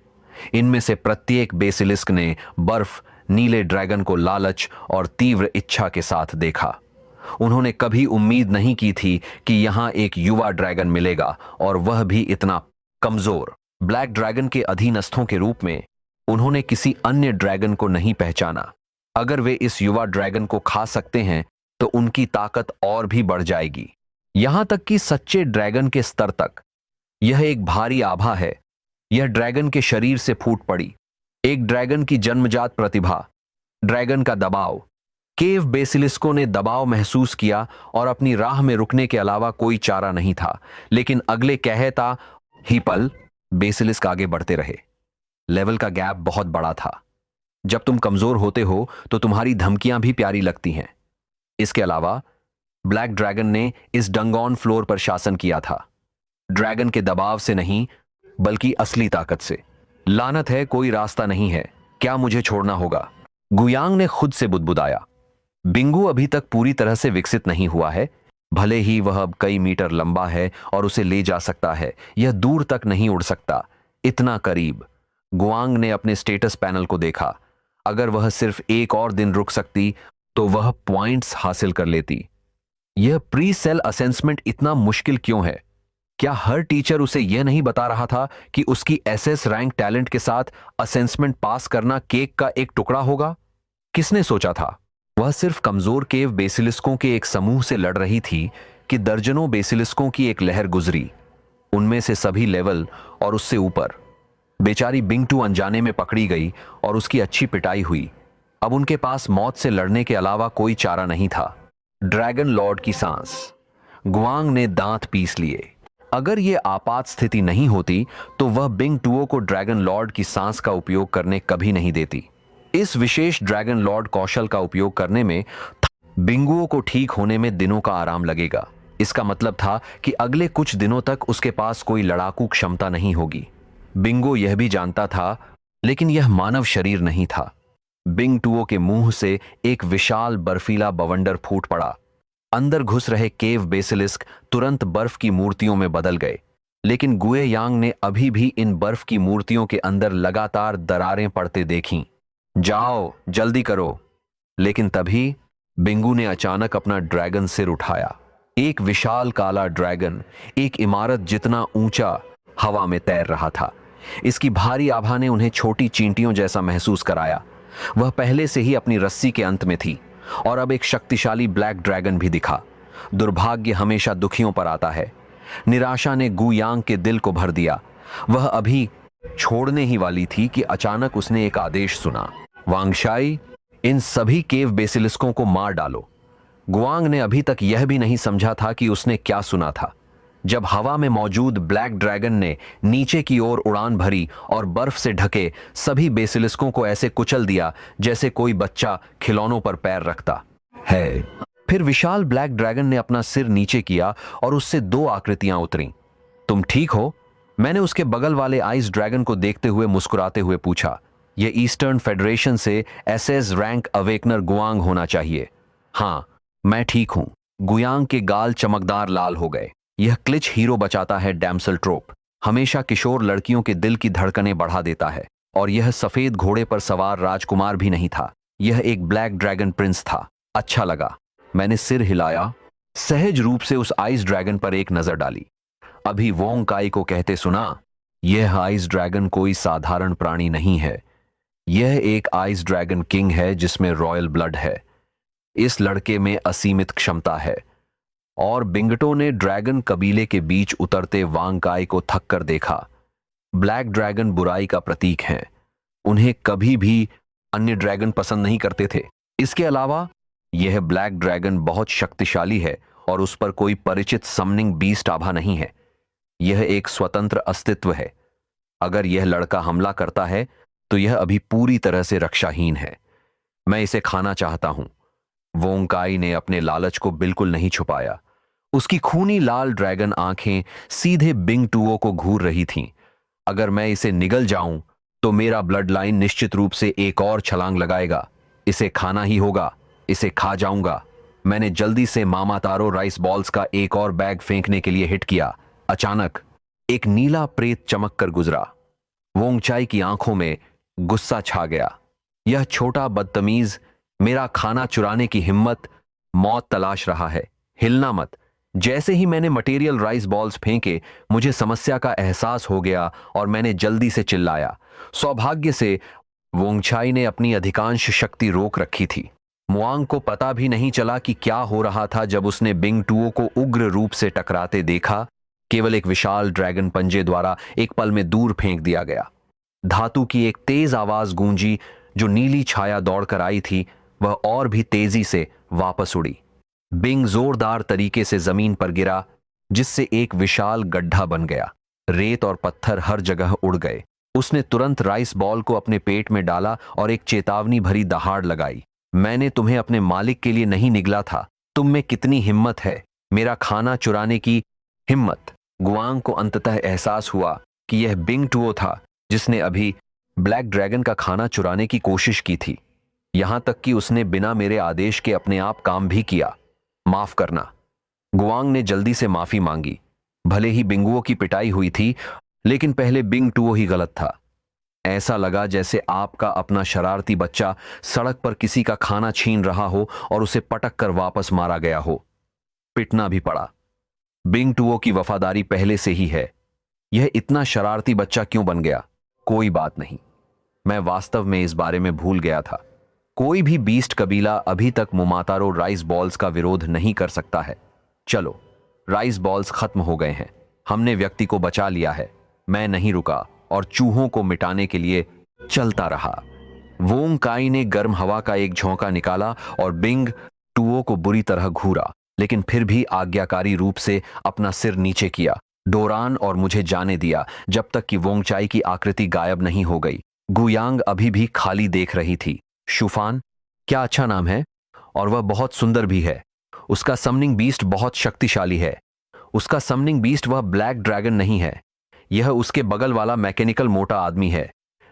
इनमें से प्रत्येक बेसिलिस्क ने बर्फ नीले ड्रैगन को लालच और तीव्र इच्छा के साथ देखा। उन्होंने कभी उम्मीद नहीं की थी कि यहां एक युवा ड्रैगन मिलेगा, और वह भी इतना कमजोर। ब्लैक ड्रैगन के अधीनस्थों के रूप में उन्होंने किसी अन्य ड्रैगन को नहीं पहचाना। अगर वे इस युवा ड्रैगन को खा सकते हैं तो उनकी ताकत और भी बढ़ जाएगी, यहां तक कि सच्चे ड्रैगन के स्तर तक। यह एक भारी आभा है। यह ड्रैगन के शरीर से फूट पड़ी। एक ड्रैगन की जन्मजात प्रतिभा, ड्रैगन का दबाव। केव बेसिलिस्को ने दबाव महसूस किया और अपनी राह में रुकने के अलावा कोई चारा नहीं था। लेकिन अगले कहता ही पल बेसिलिस्क आगे बढ़ते रहे। लेवल का गैप बहुत बड़ा था। जब तुम कमजोर होते हो तो तुम्हारी धमकियां भी प्यारी लगती हैं। इसके अलावा ब्लैक ड्रैगन ने इस डंगॉन फ्लोर पर शासन किया था, ड्रैगन के दबाव से नहीं बल्कि असली ताकत से। लानत है, कोई रास्ता नहीं है, क्या मुझे छोड़ना होगा? गुयांग ने खुद से बुदबुदाया। बिंगू अभी तक पूरी तरह से विकसित नहीं हुआ है। भले ही वह अब कई मीटर लंबा है और उसे ले जा सकता है, यह दूर तक नहीं उड़ सकता। इतना करीब। गुआंग ने अपने स्टेटस पैनल को देखा। अगर वह सिर्फ एक और दिन रुक सकती तो वह पॉइंट्स हासिल कर लेती। यह प्री सेल असेसमेंट इतना मुश्किल क्यों है? क्या हर टीचर उसे यह नहीं बता रहा था कि उसकी एसएस रैंक टैलेंट के साथ असेसमेंट पास करना केक का एक टुकड़ा होगा? किसने सोचा था? वह सिर्फ कमजोर केव बेसिलिस्कों के एक समूह से लड़ रही थी कि दर्जनों बेसिलिस्कों की एक लहर गुजरी, उनमें से सभी लेवल और उससे ऊपर। बेचारी बिंग टू अनजाने में पकड़ी गई और उसकी अच्छी पिटाई हुई। अब उनके पास मौत से लड़ने के अलावा कोई चारा नहीं था। ड्रैगन लॉर्ड की सांस। गुआंग ने दांत पीस लिए। अगर यह आपात स्थिति नहीं होती तो वह बिंग टूओ को ड्रैगन लॉर्ड की सांस का उपयोग करने कभी नहीं देती। इस विशेष ड्रैगन लॉर्ड कौशल का उपयोग करने में बिंगुओं को ठीक होने में दिनों का आराम लगेगा। इसका मतलब था कि अगले कुछ दिनों तक उसके पास कोई लड़ाकू क्षमता नहीं होगी। बिंगो यह भी जानता था, लेकिन यह मानव शरीर नहीं था। बिंग टूओ के मुंह से एक विशाल बर्फीला बवंडर फूट पड़ा। अंदर घुस रहे केव बेसिलिस्क तुरंत बर्फ की मूर्तियों में बदल गए। लेकिन गुए यांग ने अभी भी इन बर्फ की मूर्तियों के अंदर लगातार दरारें पड़ते देखीं। जाओ, जल्दी करो। लेकिन तभी बिंगू ने अचानक अपना ड्रैगन सिर उठाया। एक विशाल काला ड्रैगन, एक इमारत जितना ऊंचा, हवा में तैर रहा था। इसकी भारी आभा ने उन्हें छोटी चींटियों जैसा महसूस कराया। वह पहले से ही अपनी रस्सी के अंत में थी और अब एक शक्तिशाली ब्लैक ड्रैगन भी दिखा। दुर्भाग्य हमेशा दुखियों पर आता है। निराशा ने गु यांग के दिल को भर दिया। वह अभी छोड़ने ही वाली थी कि अचानक उसने एक आदेश सुना। वांगशाई, इन सभी केव बेसिलिस्कों को मार डालो। गुआंग ने अभी तक यह भी नहीं समझा था कि उसने क्या सुना था। जब हवा में मौजूद ब्लैक ड्रैगन ने नीचे की ओर उड़ान भरी और बर्फ से ढके सभी बेसिलिस्कों को ऐसे कुचल दिया जैसे कोई बच्चा खिलौनों पर पैर रखता है। फिर विशाल ब्लैक ड्रैगन ने अपना सिर नीचे किया और उससे दो आकृतियां उतरीं। तुम ठीक हो? मैंने उसके बगल वाले आइस ड्रैगन को देखते हुए मुस्कुराते हुए पूछा। यह ईस्टर्न फेडरेशन से एसएस रैंक अवेकनर गुआंग होना चाहिए। हाँ, मैं ठीक हूं। गुयांग के गाल चमकदार लाल हो गए। यह क्लिच हीरो बचाता है डैम्सल ट्रोप। हमेशा किशोर लड़कियों के दिल की धड़कनें बढ़ा देता है। और यह सफेद घोड़े पर सवार राजकुमार भी नहीं था, यह एक ब्लैक ड्रैगन प्रिंस था। अच्छा लगा। मैंने सिर हिलाया, सहज रूप से उस आइस ड्रैगन पर एक नजर डाली। अभी वोंग काई को कहते सुना, यह आइस ड्रैगन कोई साधारण प्राणी नहीं है। यह एक आइस ड्रैगन किंग है जिसमें रॉयल ब्लड है। इस लड़के में असीमित क्षमता है। और बिंगटो ने ड्रैगन कबीले के बीच उतरते वांगकाई को थक कर देखा। ब्लैक ड्रैगन बुराई का प्रतीक है। उन्हें कभी भी अन्य ड्रैगन पसंद नहीं करते थे। इसके अलावा यह ब्लैक ड्रैगन बहुत शक्तिशाली है और उस पर कोई परिचित समनिंग बीस्ट आभा नहीं है। यह एक स्वतंत्र अस्तित्व है। अगर यह लड़का हमला करता है तो यह अभी पूरी तरह से रक्षाहीन है। मैं इसे खाना चाहता हूं। वोंगकाई ने अपने लालच को बिल्कुल नहीं छुपाया। उसकी खूनी लाल ड्रैगन आंखें सीधे बिंग टूओ को घूर रही थीं। अगर मैं इसे निगल जाऊं तो मेरा ब्लड लाइन निश्चित रूप से एक और छलांग लगाएगा। इसे खाना ही होगा। इसे खा जाऊंगा। मैंने जल्दी से मामा तारो राइस बॉल्स का एक और बैग फेंकने के लिए हिट किया। अचानक एक नीला प्रेत चमक कर गुजरा। वोंगचाई की आंखों में गुस्सा छा गया। यह छोटा बदतमीज मेरा खाना चुराने की हिम्मत, मौत तलाश रहा है। हिलना मत। जैसे ही मैंने मटेरियल राइस बॉल्स फेंके, मुझे समस्या का एहसास हो गया और मैंने जल्दी से चिल्लाया। सौभाग्य से वोंगचाई ने अपनी अधिकांश शक्ति रोक रखी थी। मुआंग को पता भी नहीं चला कि क्या हो रहा था जब उसने बिंग टूओ को उग्र रूप से टकराते देखा। केवल एक विशाल ड्रैगन पंजे द्वारा एक पल में दूर फेंक दिया गया। धातु की एक तेज आवाज गूंजी। जो नीली छाया दौड़कर आई थी वह और भी तेजी से वापस उड़ी। बिंग जोरदार तरीके से जमीन पर गिरा, जिससे एक विशाल गड्ढा बन गया। रेत और पत्थर हर जगह उड़ गए। उसने तुरंत राइस बॉल को अपने पेट में डाला और एक चेतावनी भरी दहाड़ लगाई। मैंने तुम्हें अपने मालिक के लिए नहीं निगला था। तुम में कितनी हिम्मत है, मेरा खाना चुराने की हिम्मत। गुआंग को अंततः एहसास हुआ कि यह बिंग टुओ था जिसने अभी ब्लैक ड्रैगन का खाना चुराने की कोशिश की थी। यहां तक कि उसने बिना मेरे आदेश के अपने आप काम भी किया। माफ करना। गुआंग ने जल्दी से माफी मांगी। भले ही बिंगुओं की पिटाई हुई थी, लेकिन पहले बिंग टुओ ही गलत था। ऐसा लगा जैसे आपका अपना शरारती बच्चा सड़क पर किसी का खाना छीन रहा हो और उसे पटक कर वापस मारा गया हो। पिटना भी पड़ा। बिंग टुओ की वफादारी पहले से ही है। यह इतना शरारती बच्चा क्यों बन गया? कोई बात नहीं, मैं वास्तव में इस बारे में भूल गया था। कोई भी बीस्ट कबीला अभी तक मुमातारो राइस बॉल्स का विरोध नहीं कर सकता है। चलो, राइस बॉल्स खत्म हो गए हैं। हमने व्यक्ति को बचा लिया है। मैं नहीं रुका और चूहों को मिटाने के लिए चलता रहा। वोंग काई ने गर्म हवा का एक झोंका निकाला और बिंग टुओ को बुरी तरह घूरा, लेकिन फिर भी आज्ञाकारी रूप से अपना सिर नीचे किया। डोरान और मुझे जाने दिया जब तक कि वोंगचाई की आकृति गायब नहीं हो गई। गुयांग अभी भी खाली देख रही थी। शूफान, क्या अच्छा नाम है, और वह बहुत सुंदर भी है। उसका समनिंग बीस्ट बहुत शक्तिशाली है। उसका समनिंग बीस्ट वह ब्लैक ड्रैगन नहीं है, यह उसके बगल वाला मैकेनिकल मोटा आदमी है।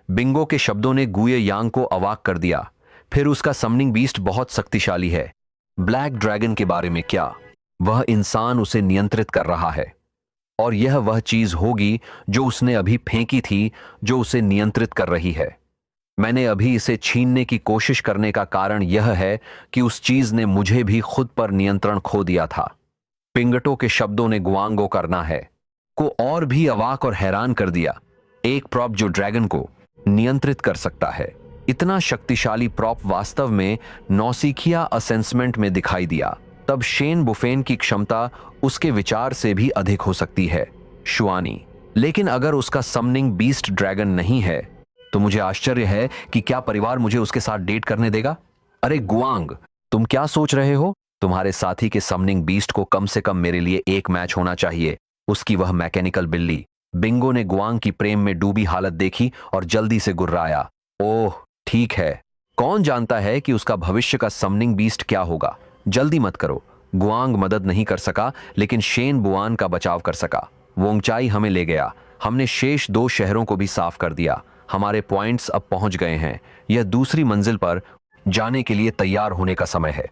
बिंगो के शब्दों ने गुए यांग को अवाक कर दिया। फिर उसका समनिंग बीस्ट बहुत शक्तिशाली है। ब्लैक ड्रैगन के बारे में क्या? वह इंसान उसे नियंत्रित कर रहा है, और यह वह चीज होगी जो उसने अभी फेंकी थी, जो उसे नियंत्रित कर रही है। मैंने अभी इसे छीनने की कोशिश करने का कारण यह है कि उस चीज ने मुझे भी खुद पर नियंत्रण खो दिया था। पिंगटो के शब्दों ने गुआंगो करना है को और भी अवाक और हैरान कर दिया। एक प्रॉप जो ड्रैगन को नियंत्रित कर सकता है। इतना शक्तिशाली प्रॉप वास्तव में नौसिखिया असेंसमेंट में दिखाई दिया। तब शेन बुफेन की क्षमता उसके विचार से भी अधिक हो सकती है, शुआनी। लेकिन अगर उसका समनिंग बीस्ट ड्रैगन नहीं है, तो मुझे आश्चर्य है कि क्या परिवार मुझे उसके साथ डेट करने देगा। अरे गुआंग, तुम क्या सोच रहे हो? तुम्हारे साथी के समनिंग बीस्ट को कम से कम मेरे लिए एक मैच होना चाहिए। उसकी वह मैकेनिकल बिल्ली। बिंगो ने गुआंग की प्रेम में डूबी हालत देखी और जल्दी से गुर्राया। ओह ठीक है, कौन जानता है कि उसका भविष्य का समनिंग बीस्ट क्या होगा। जल्दी मत करो। गुआंग मदद नहीं कर सका, लेकिन शेन बुआन का बचाव कर सका। वोंगचाई हमें ले गया। हमने शेष 2 शहरों को भी साफ कर दिया। हमारे पॉइंट्स अब पहुंच गए हैं। यह दूसरी मंजिल पर जाने के लिए तैयार होने का समय है।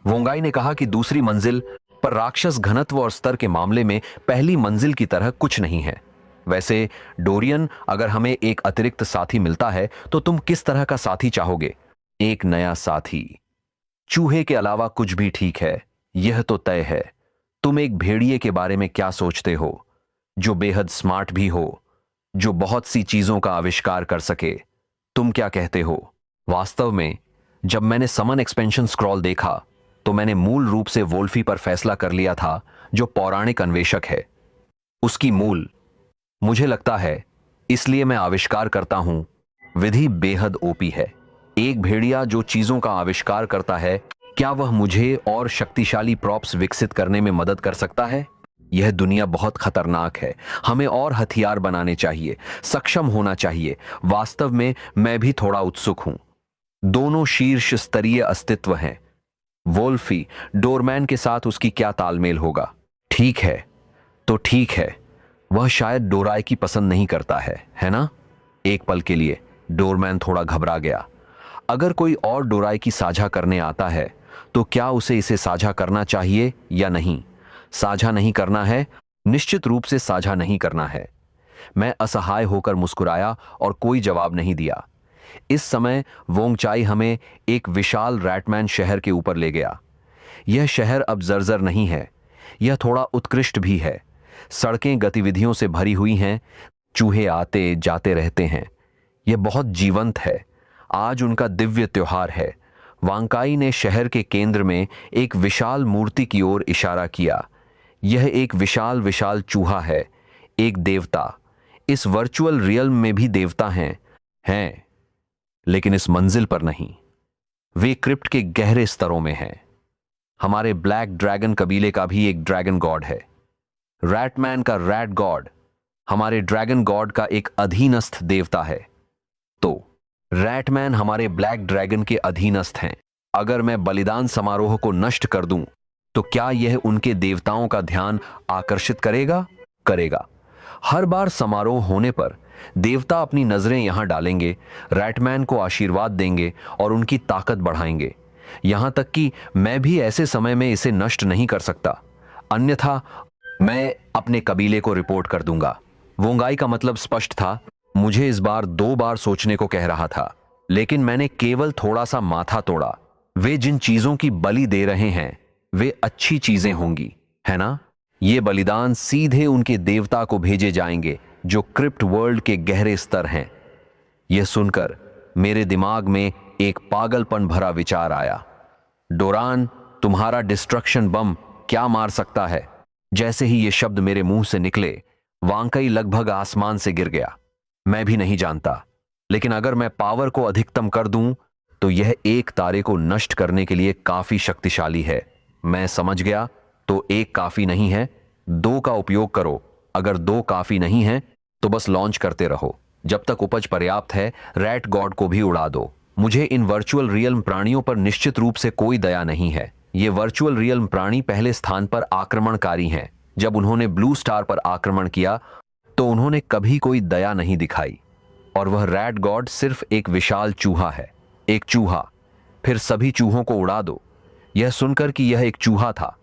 वोंगाई ने कहा कि दूसरी मंजिल पर राक्षस घनत्व और स्तर के मामले में पहली मंजिल की तरह कुछ नहीं है। वैसे डोरियन, अगर हमें एक अतिरिक्त साथी मिलता है तो तुम किस तरह का साथी चाहोगे? एक नया साथी। चूहे के अलावा कुछ भी ठीक है, यह तो तय है। तुम एक भेड़िए के बारे में क्या सोचते हो, जो बेहद स्मार्ट भी हो, जो बहुत सी चीजों का आविष्कार कर सके? तुम क्या कहते हो? वास्तव में जब मैंने समन एक्सपेंशन स्क्रॉल देखा तो मैंने मूल रूप से वोल्फी पर फैसला कर लिया था, जो पौराणिक अन्वेषक है। उसकी मूल, मुझे लगता है, इसलिए मैं आविष्कार करता हूं। विधि बेहद ओपी है। एक भेड़िया जो चीजों का आविष्कार करता है, क्या वह मुझे और शक्तिशाली प्रॉप्स विकसित करने में मदद कर सकता है? यह दुनिया बहुत खतरनाक है। हमें और हथियार बनाने चाहिए, सक्षम होना चाहिए। वास्तव में मैं भी थोड़ा उत्सुक हूं। दोनों शीर्ष स्तरीय अस्तित्व हैं। वोल्फी, डोरमैन के साथ उसकी क्या तालमेल होगा? ठीक है, तो ठीक है। वह शायद डोराई की पसंद नहीं करता है ना? एक पल के लिए डोरमैन थोड़ा घबरा गया। अगर कोई और डोराई की साझा करने आता है तो क्या उसे इसे साझा करना चाहिए या नहीं? साझा नहीं करना है, निश्चित रूप से साझा नहीं करना है। मैं असहाय होकर मुस्कुराया और कोई जवाब नहीं दिया। इस समय वोंगचाई हमें एक विशाल रैटमैन शहर के ऊपर ले गया। यह शहर अब जर्जर नहीं है, यह थोड़ा उत्कृष्ट भी है। सड़कें गतिविधियों से भरी हुई हैं, चूहे आते जाते रहते हैं। यह बहुत जीवंत है। आज उनका दिव्य त्योहार है। वांकाई ने शहर के केंद्र में एक विशाल मूर्ति की ओर इशारा किया। यह एक विशाल विशाल चूहा है, एक देवता। इस वर्चुअल रियल्म में भी देवता हैं, लेकिन इस मंजिल पर नहीं। वे क्रिप्ट के गहरे स्तरों में हैं। हमारे ब्लैक ड्रैगन कबीले का भी एक ड्रैगन गॉड है, रैटमैन का रैट गॉड हमारे ड्रैगन गॉड का एक अधीनस्थ देवता है। तो रैटमैन हमारे ब्लैक ड्रैगन के अधीनस्थ हैं। अगर मैं बलिदान समारोह को नष्ट कर दूं तो क्या यह उनके देवताओं का ध्यान आकर्षित करेगा। हर बार समारोह होने पर देवता अपनी नजरें यहां डालेंगे, रैटमैन को आशीर्वाद देंगे और उनकी ताकत बढ़ाएंगे। यहां तक कि मैं भी ऐसे समय में इसे नष्ट नहीं कर सकता, अन्यथा मैं अपने कबीले को रिपोर्ट कर दूंगा। वोंगाई का मतलब स्पष्ट था। मुझे इस बार 2 बार सोचने को कह रहा था, लेकिन मैंने केवल थोड़ा सा माथा तोड़ा। वे जिन चीजों की बलि दे रहे हैं वे अच्छी चीजें होंगी, है ना? ये बलिदान सीधे उनके देवता को भेजे जाएंगे जो क्रिप्ट वर्ल्ड के गहरे स्तर हैं। यह सुनकर मेरे दिमाग में एक पागलपन भरा विचार आया। डोरान, तुम्हारा डिस्ट्रक्शन बम क्या मार सकता है? जैसे ही ये शब्द मेरे मुंह से निकले, वांकई लगभग आसमान से गिर गया। मैं भी नहीं जानता, लेकिन अगर मैं पावर को अधिकतम कर दूं तो यह एक तारे को नष्ट करने के लिए काफी शक्तिशाली है। मैं समझ गया। तो एक काफी नहीं है, 2 का उपयोग करो। अगर 2 काफी नहीं है तो बस लॉन्च करते रहो जब तक उपज पर्याप्त है। रैट गॉड को भी उड़ा दो। मुझे इन वर्चुअल रियल्म प्राणियों पर निश्चित रूप से कोई दया नहीं है। ये वर्चुअल रियल्म प्राणी पहले स्थान पर आक्रमणकारी हैं। जब उन्होंने ब्लू स्टार पर आक्रमण किया तो उन्होंने कभी कोई दया नहीं दिखाई, और वह रैट गॉड सिर्फ एक विशाल चूहा है। एक चूहा। फिर सभी चूहों को उड़ा दो। यह सुनकर कि यह एक चूहा था,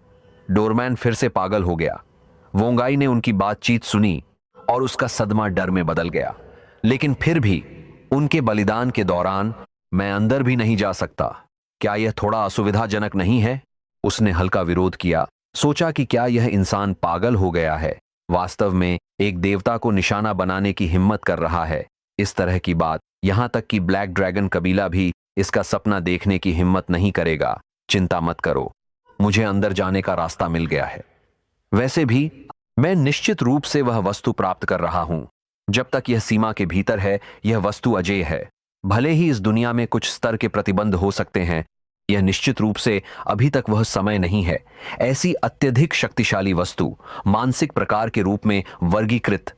डोरमैन फिर से पागल हो गया। वोंगाई ने उनकी बातचीत सुनी और उसका सदमा डर में बदल गया। लेकिन फिर भी उनके बलिदान के दौरान मैं अंदर भी नहीं जा सकता। क्या यह थोड़ा असुविधाजनक नहीं है? उसने हल्का विरोध किया। सोचा कि क्या यह इंसान पागल हो गया है, वास्तव में एक देवता को निशाना बनाने की हिम्मत कर रहा है। इस तरह की बात, यहां तक कि ब्लैक ड्रैगन कबीला भी इसका सपना देखने की हिम्मत नहीं करेगा। चिंता मत करो, मुझे अंदर जाने का रास्ता मिल गया है। वैसे भी मैं निश्चित रूप से वह वस्तु प्राप्त कर रहा हूं। जब तक यह सीमा के भीतर है, यह वस्तु अजेय है। भले ही इस दुनिया में कुछ स्तर के प्रतिबंध हो सकते हैं, यह निश्चित रूप से अभी तक वह समय नहीं है। ऐसी अत्यधिक शक्तिशाली वस्तु मानसिक प्रकार के रूप में वर्गीकृत,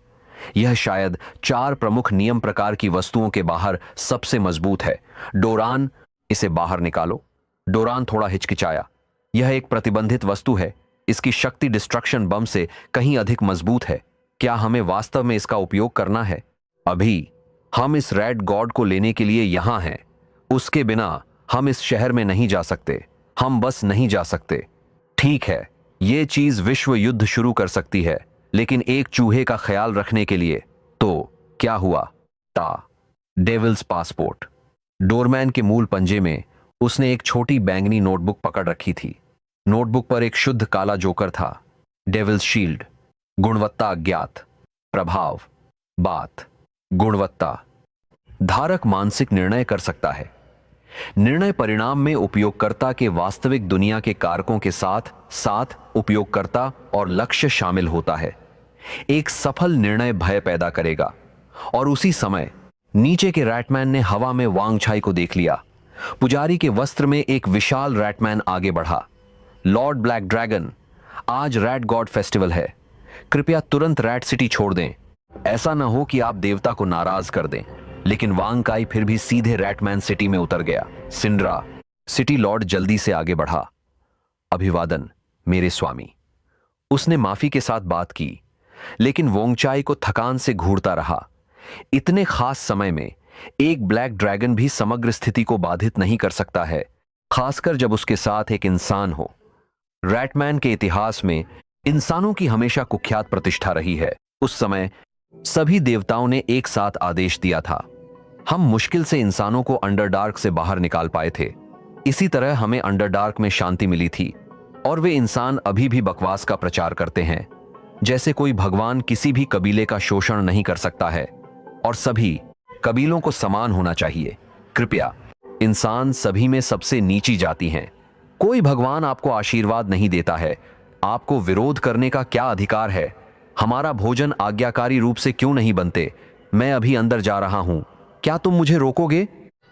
यह शायद 4 प्रमुख नियम प्रकार की वस्तुओं के बाहर सबसे मजबूत है। डोरान, इसे बाहर निकालो। डोरान थोड़ा हिचकिचाया। यह एक प्रतिबंधित वस्तु है। इसकी शक्ति डिस्ट्रक्शन बम से कहीं अधिक मजबूत है। क्या हमें वास्तव में इसका उपयोग करना है? अभी हम इस रैट गॉड को लेने के लिए यहां हैं। उसके बिना हम इस शहर में नहीं जा सकते। हम बस नहीं जा सकते। ठीक है, यह चीज विश्व युद्ध शुरू कर सकती है, लेकिन एक चूहे का ख्याल रखने के लिए। तो क्या हुआ? Devils passport. डोरमैन के मूल पंजे में उसने एक छोटी बैंगनी नोटबुक पकड़ रखी थी। नोटबुक पर एक शुद्ध काला जोकर था। Devil's shield. गुणवत्ता अज्ञात। प्रभाव बात। गुणवत्ता। धारक मानसिक निर्णय कर सकता है। निर्णय परिणाम में उपयोगकर्ता के वास्तविक दुनिया के कारकों के साथ साथ उपयोगकर्ता और लक्ष्य शामिल होता है। एक सफल निर्णय भय पैदा करेगा। और उसी समय नीचे के रैटमैन ने हवा में वांगछाई को देख लिया। पुजारी के वस्त्र में एक विशाल रैटमैन आगे बढ़ा। लॉर्ड ब्लैक ड्रैगन, आज रैट गॉड फेस्टिवल है। कृपया तुरंत रैट सिटी छोड़ दें। ऐसा न हो कि आप देवता को नाराज कर दें। लेकिन वांगकाई फिर भी सीधे रैटमैन सिटी में उतर गया। सिंड्रा, सिटी लॉर्ड जल्दी से आगे बढ़ा। अभिवादन मेरे स्वामी। उसने माफी के साथ बात की, लेकिन वोंगचाई को थकान से घूरता रहा। इतने खास समय में एक ब्लैक ड्रैगन भी समग्र स्थिति को बाधित नहीं कर सकता है, खासकर जब उसके साथ एक इंसान हो। रैटमैन के इतिहास में इंसानों की हमेशा कुख्यात प्रतिष्ठा रही है। उस समय सभी देवताओं ने एक साथ आदेश दिया था। हम मुश्किल से इंसानों को अंडरडार्क से बाहर निकाल पाए थे। इसी तरह हमें अंडरडार्क में शांति मिली थी। और वे इंसान अभी भी बकवास का प्रचार करते हैं, जैसे कोई भगवान किसी भी कबीले का शोषण नहीं कर सकता है और सभी कबीलों को समान होना चाहिए। कृपया, इंसान सभी में सबसे नीची जाति हैं। कोई भगवान आपको आशीर्वाद नहीं देता है। आपको विरोध करने का क्या अधिकार है? हमारा भोजन आज्ञाकारी रूप से क्यों नहीं बनते? मैं अभी अंदर जा रहा हूं, क्या तुम मुझे रोकोगे?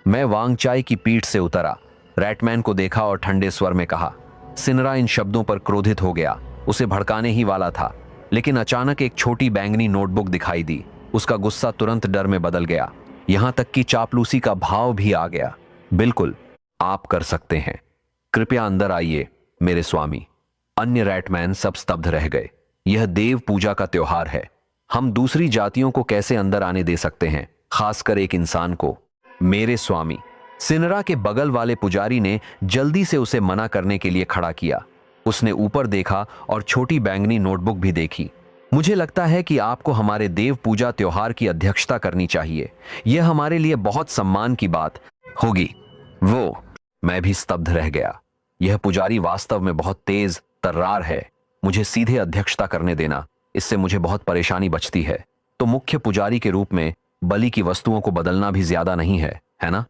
मैं वांगचाई की पीठ से उतरा, रैटमैन को देखा और ठंडे स्वर में कहा। सिनरा इन शब्दों पर क्रोधित हो गया, उसे भड़काने ही वाला था, लेकिन अचानक एक छोटी बैंगनी नोटबुक दिखाई दी। उसका गुस्सा तुरंत डर में बदल गया, यहां तक कि चापलूसी का भाव भी आ गया। बिल्कुल, आप कर सकते हैं, कृपया अंदर आइए मेरे स्वामी। अन्य रैटमैन सब स्तब्ध रह गए। यह देव पूजा का त्योहार है, हम दूसरी जातियों को कैसे अंदर आने दे सकते हैं, खासकर एक इंसान को? मेरे स्वामी, सिनरा के बगल वाले पुजारी ने जल्दी से उसे मना करने के लिए खड़ा किया। उसने ऊपर देखा और छोटी बैंगनी नोटबुक भी देखी। मुझे लगता है कि आपको हमारे देव पूजा त्योहार की अध्यक्षता करनी चाहिए, यह हमारे लिए बहुत सम्मान की बात होगी। मैं भी स्तब्ध रह गया। यह पुजारी वास्तव में बहुत तेज तर्रार है, मुझे सीधे अध्यक्षता करने देना, इससे मुझे बहुत परेशानी बचती है। तो मुख्य पुजारी के रूप में बलि की वस्तुओं को बदलना भी ज्यादा नहीं है, है ना?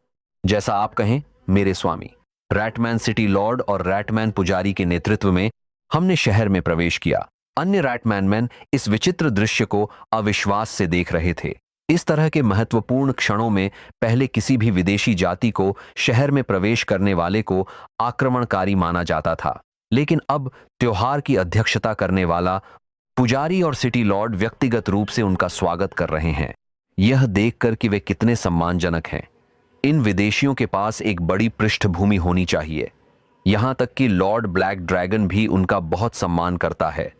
जैसा आप कहें मेरे स्वामी। रैटमैन सिटी लॉर्ड और रैटमैन पुजारी के नेतृत्व में हमने शहर में प्रवेश किया। अन्य रैटमैन इस विचित्र दृश्य को अविश्वास से देख रहे थे। इस तरह के महत्वपूर्ण क्षणों में पहले किसी भी विदेशी जाति को शहर में प्रवेश करने वाले को आक्रमणकारी माना जाता था, लेकिन अब त्योहार की अध्यक्षता करने वाला पुजारी और सिटी लॉर्ड व्यक्तिगत रूप से उनका स्वागत कर रहे हैं। यह देखकर कि वे कितने सम्मानजनक हैं। इन विदेशियों के पास एक बड़ी पृष्ठभूमि होनी चाहिए, यहां तक कि लॉर्ड ब्लैक ड्रैगन भी उनका बहुत सम्मान करता है।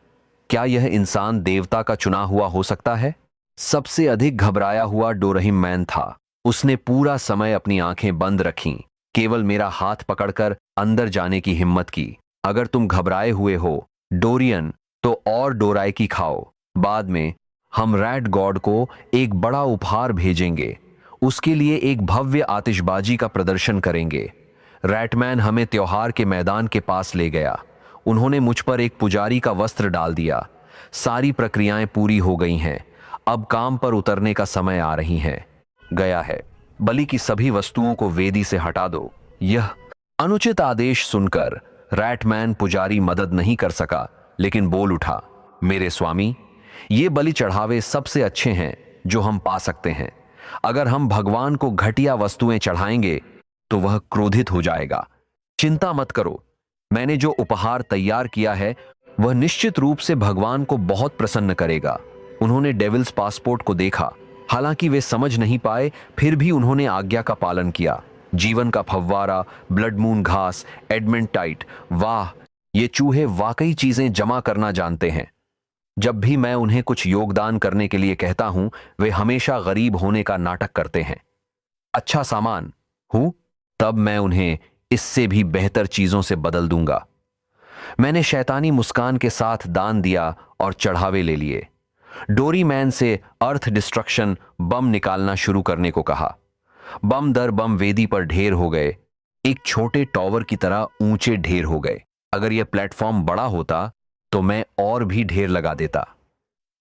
क्या यह इंसान देवता का चुना हुआ हो सकता है? सबसे अधिक घबराया हुआ डोरहिम मैन था। उसने पूरा समय अपनी आंखें बंद रखीं, केवल मेरा हाथ पकड़कर अंदर जाने की हिम्मत की। अगर तुम घबराए हुए हो डोरियन, तो और डोरायकी खाओ, बाद में हम रैट गॉड को एक बड़ा उपहार भेजेंगे, उसके लिए एक भव्य आतिशबाजी का प्रदर्शन करेंगे। रैटमैन हमें त्योहार के मैदान के पास ले गया। उन्होंने मुझ पर एक पुजारी का वस्त्र डाल दिया। सारी प्रक्रियाएं पूरी हो गई हैं, अब काम पर उतरने का समय आ रही है। गया है, बलि की सभी वस्तुओं को वेदी से हटा दो। यह अनुचित आदेश सुनकर रैटमैन पुजारी मदद नहीं कर सका, लेकिन बोल उठा, मेरे स्वामी, ये बलि चढ़ावे सबसे अच्छे हैं जो हम पा सकते हैं। अगर हम भगवान को घटिया वस्तुएं चढ़ाएंगे तो वह क्रोधित हो जाएगा। चिंता मत करो, मैंने जो उपहार तैयार किया है वह निश्चित रूप से भगवान को बहुत प्रसन्न करेगा। उन्होंने डेविल्स पासपोर्ट को देखा, हालांकि वे समझ नहीं पाए, फिर भी उन्होंने आज्ञा का पालन किया। जीवन का फव्वारा, ब्लड मून घास, एडमेंटाइट, वाह, ये चूहे वाकई चीजें जमा करना जानते हैं। जब भी मैं उन्हें कुछ योगदान करने के लिए कहता हूं, वे हमेशा गरीब होने का नाटक करते हैं। अच्छा सामान हूं, तब मैं उन्हें इससे भी बेहतर चीजों से बदल दूंगा। मैंने शैतानी मुस्कान के साथ दान दिया और चढ़ावे ले लिए। डोरी मैन से अर्थ डिस्ट्रक्शन बम निकालना शुरू करने को कहा। बम दर बम वेदी पर ढेर हो गए, एक छोटे टॉवर की तरह ऊंचे ढेर हो गए। अगर यह प्लेटफॉर्म बड़ा होता तो मैं और भी ढेर लगा देता।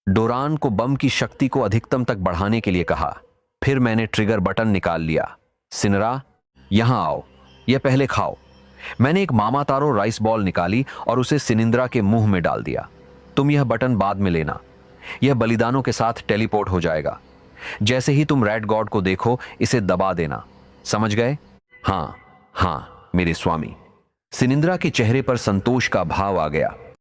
डोरान को बम की शक्ति को अधिकतम तक बढ़ाने के लिए कहा। फिर मैंने ट्रिगर बटन निकाल लिया। सिनरा, यहां आओ, यह पहले खाओ। मैंने एक मामा तारो राइस बॉल निकाली और उसे सिनिंद्रा के मुंह में डाल दिया। तुम यह बटन बाद में लेना, यह बलिदानों के साथ टेलीपोर्ट हो जाएगा। जैसे ही तुम रैट गॉड को देखो, इसे दबा देना, समझ गए? हाँ हाँ मेरे स्वामी। सिनिंद्रा के चेहरे पर संतोष का भाव आ गया।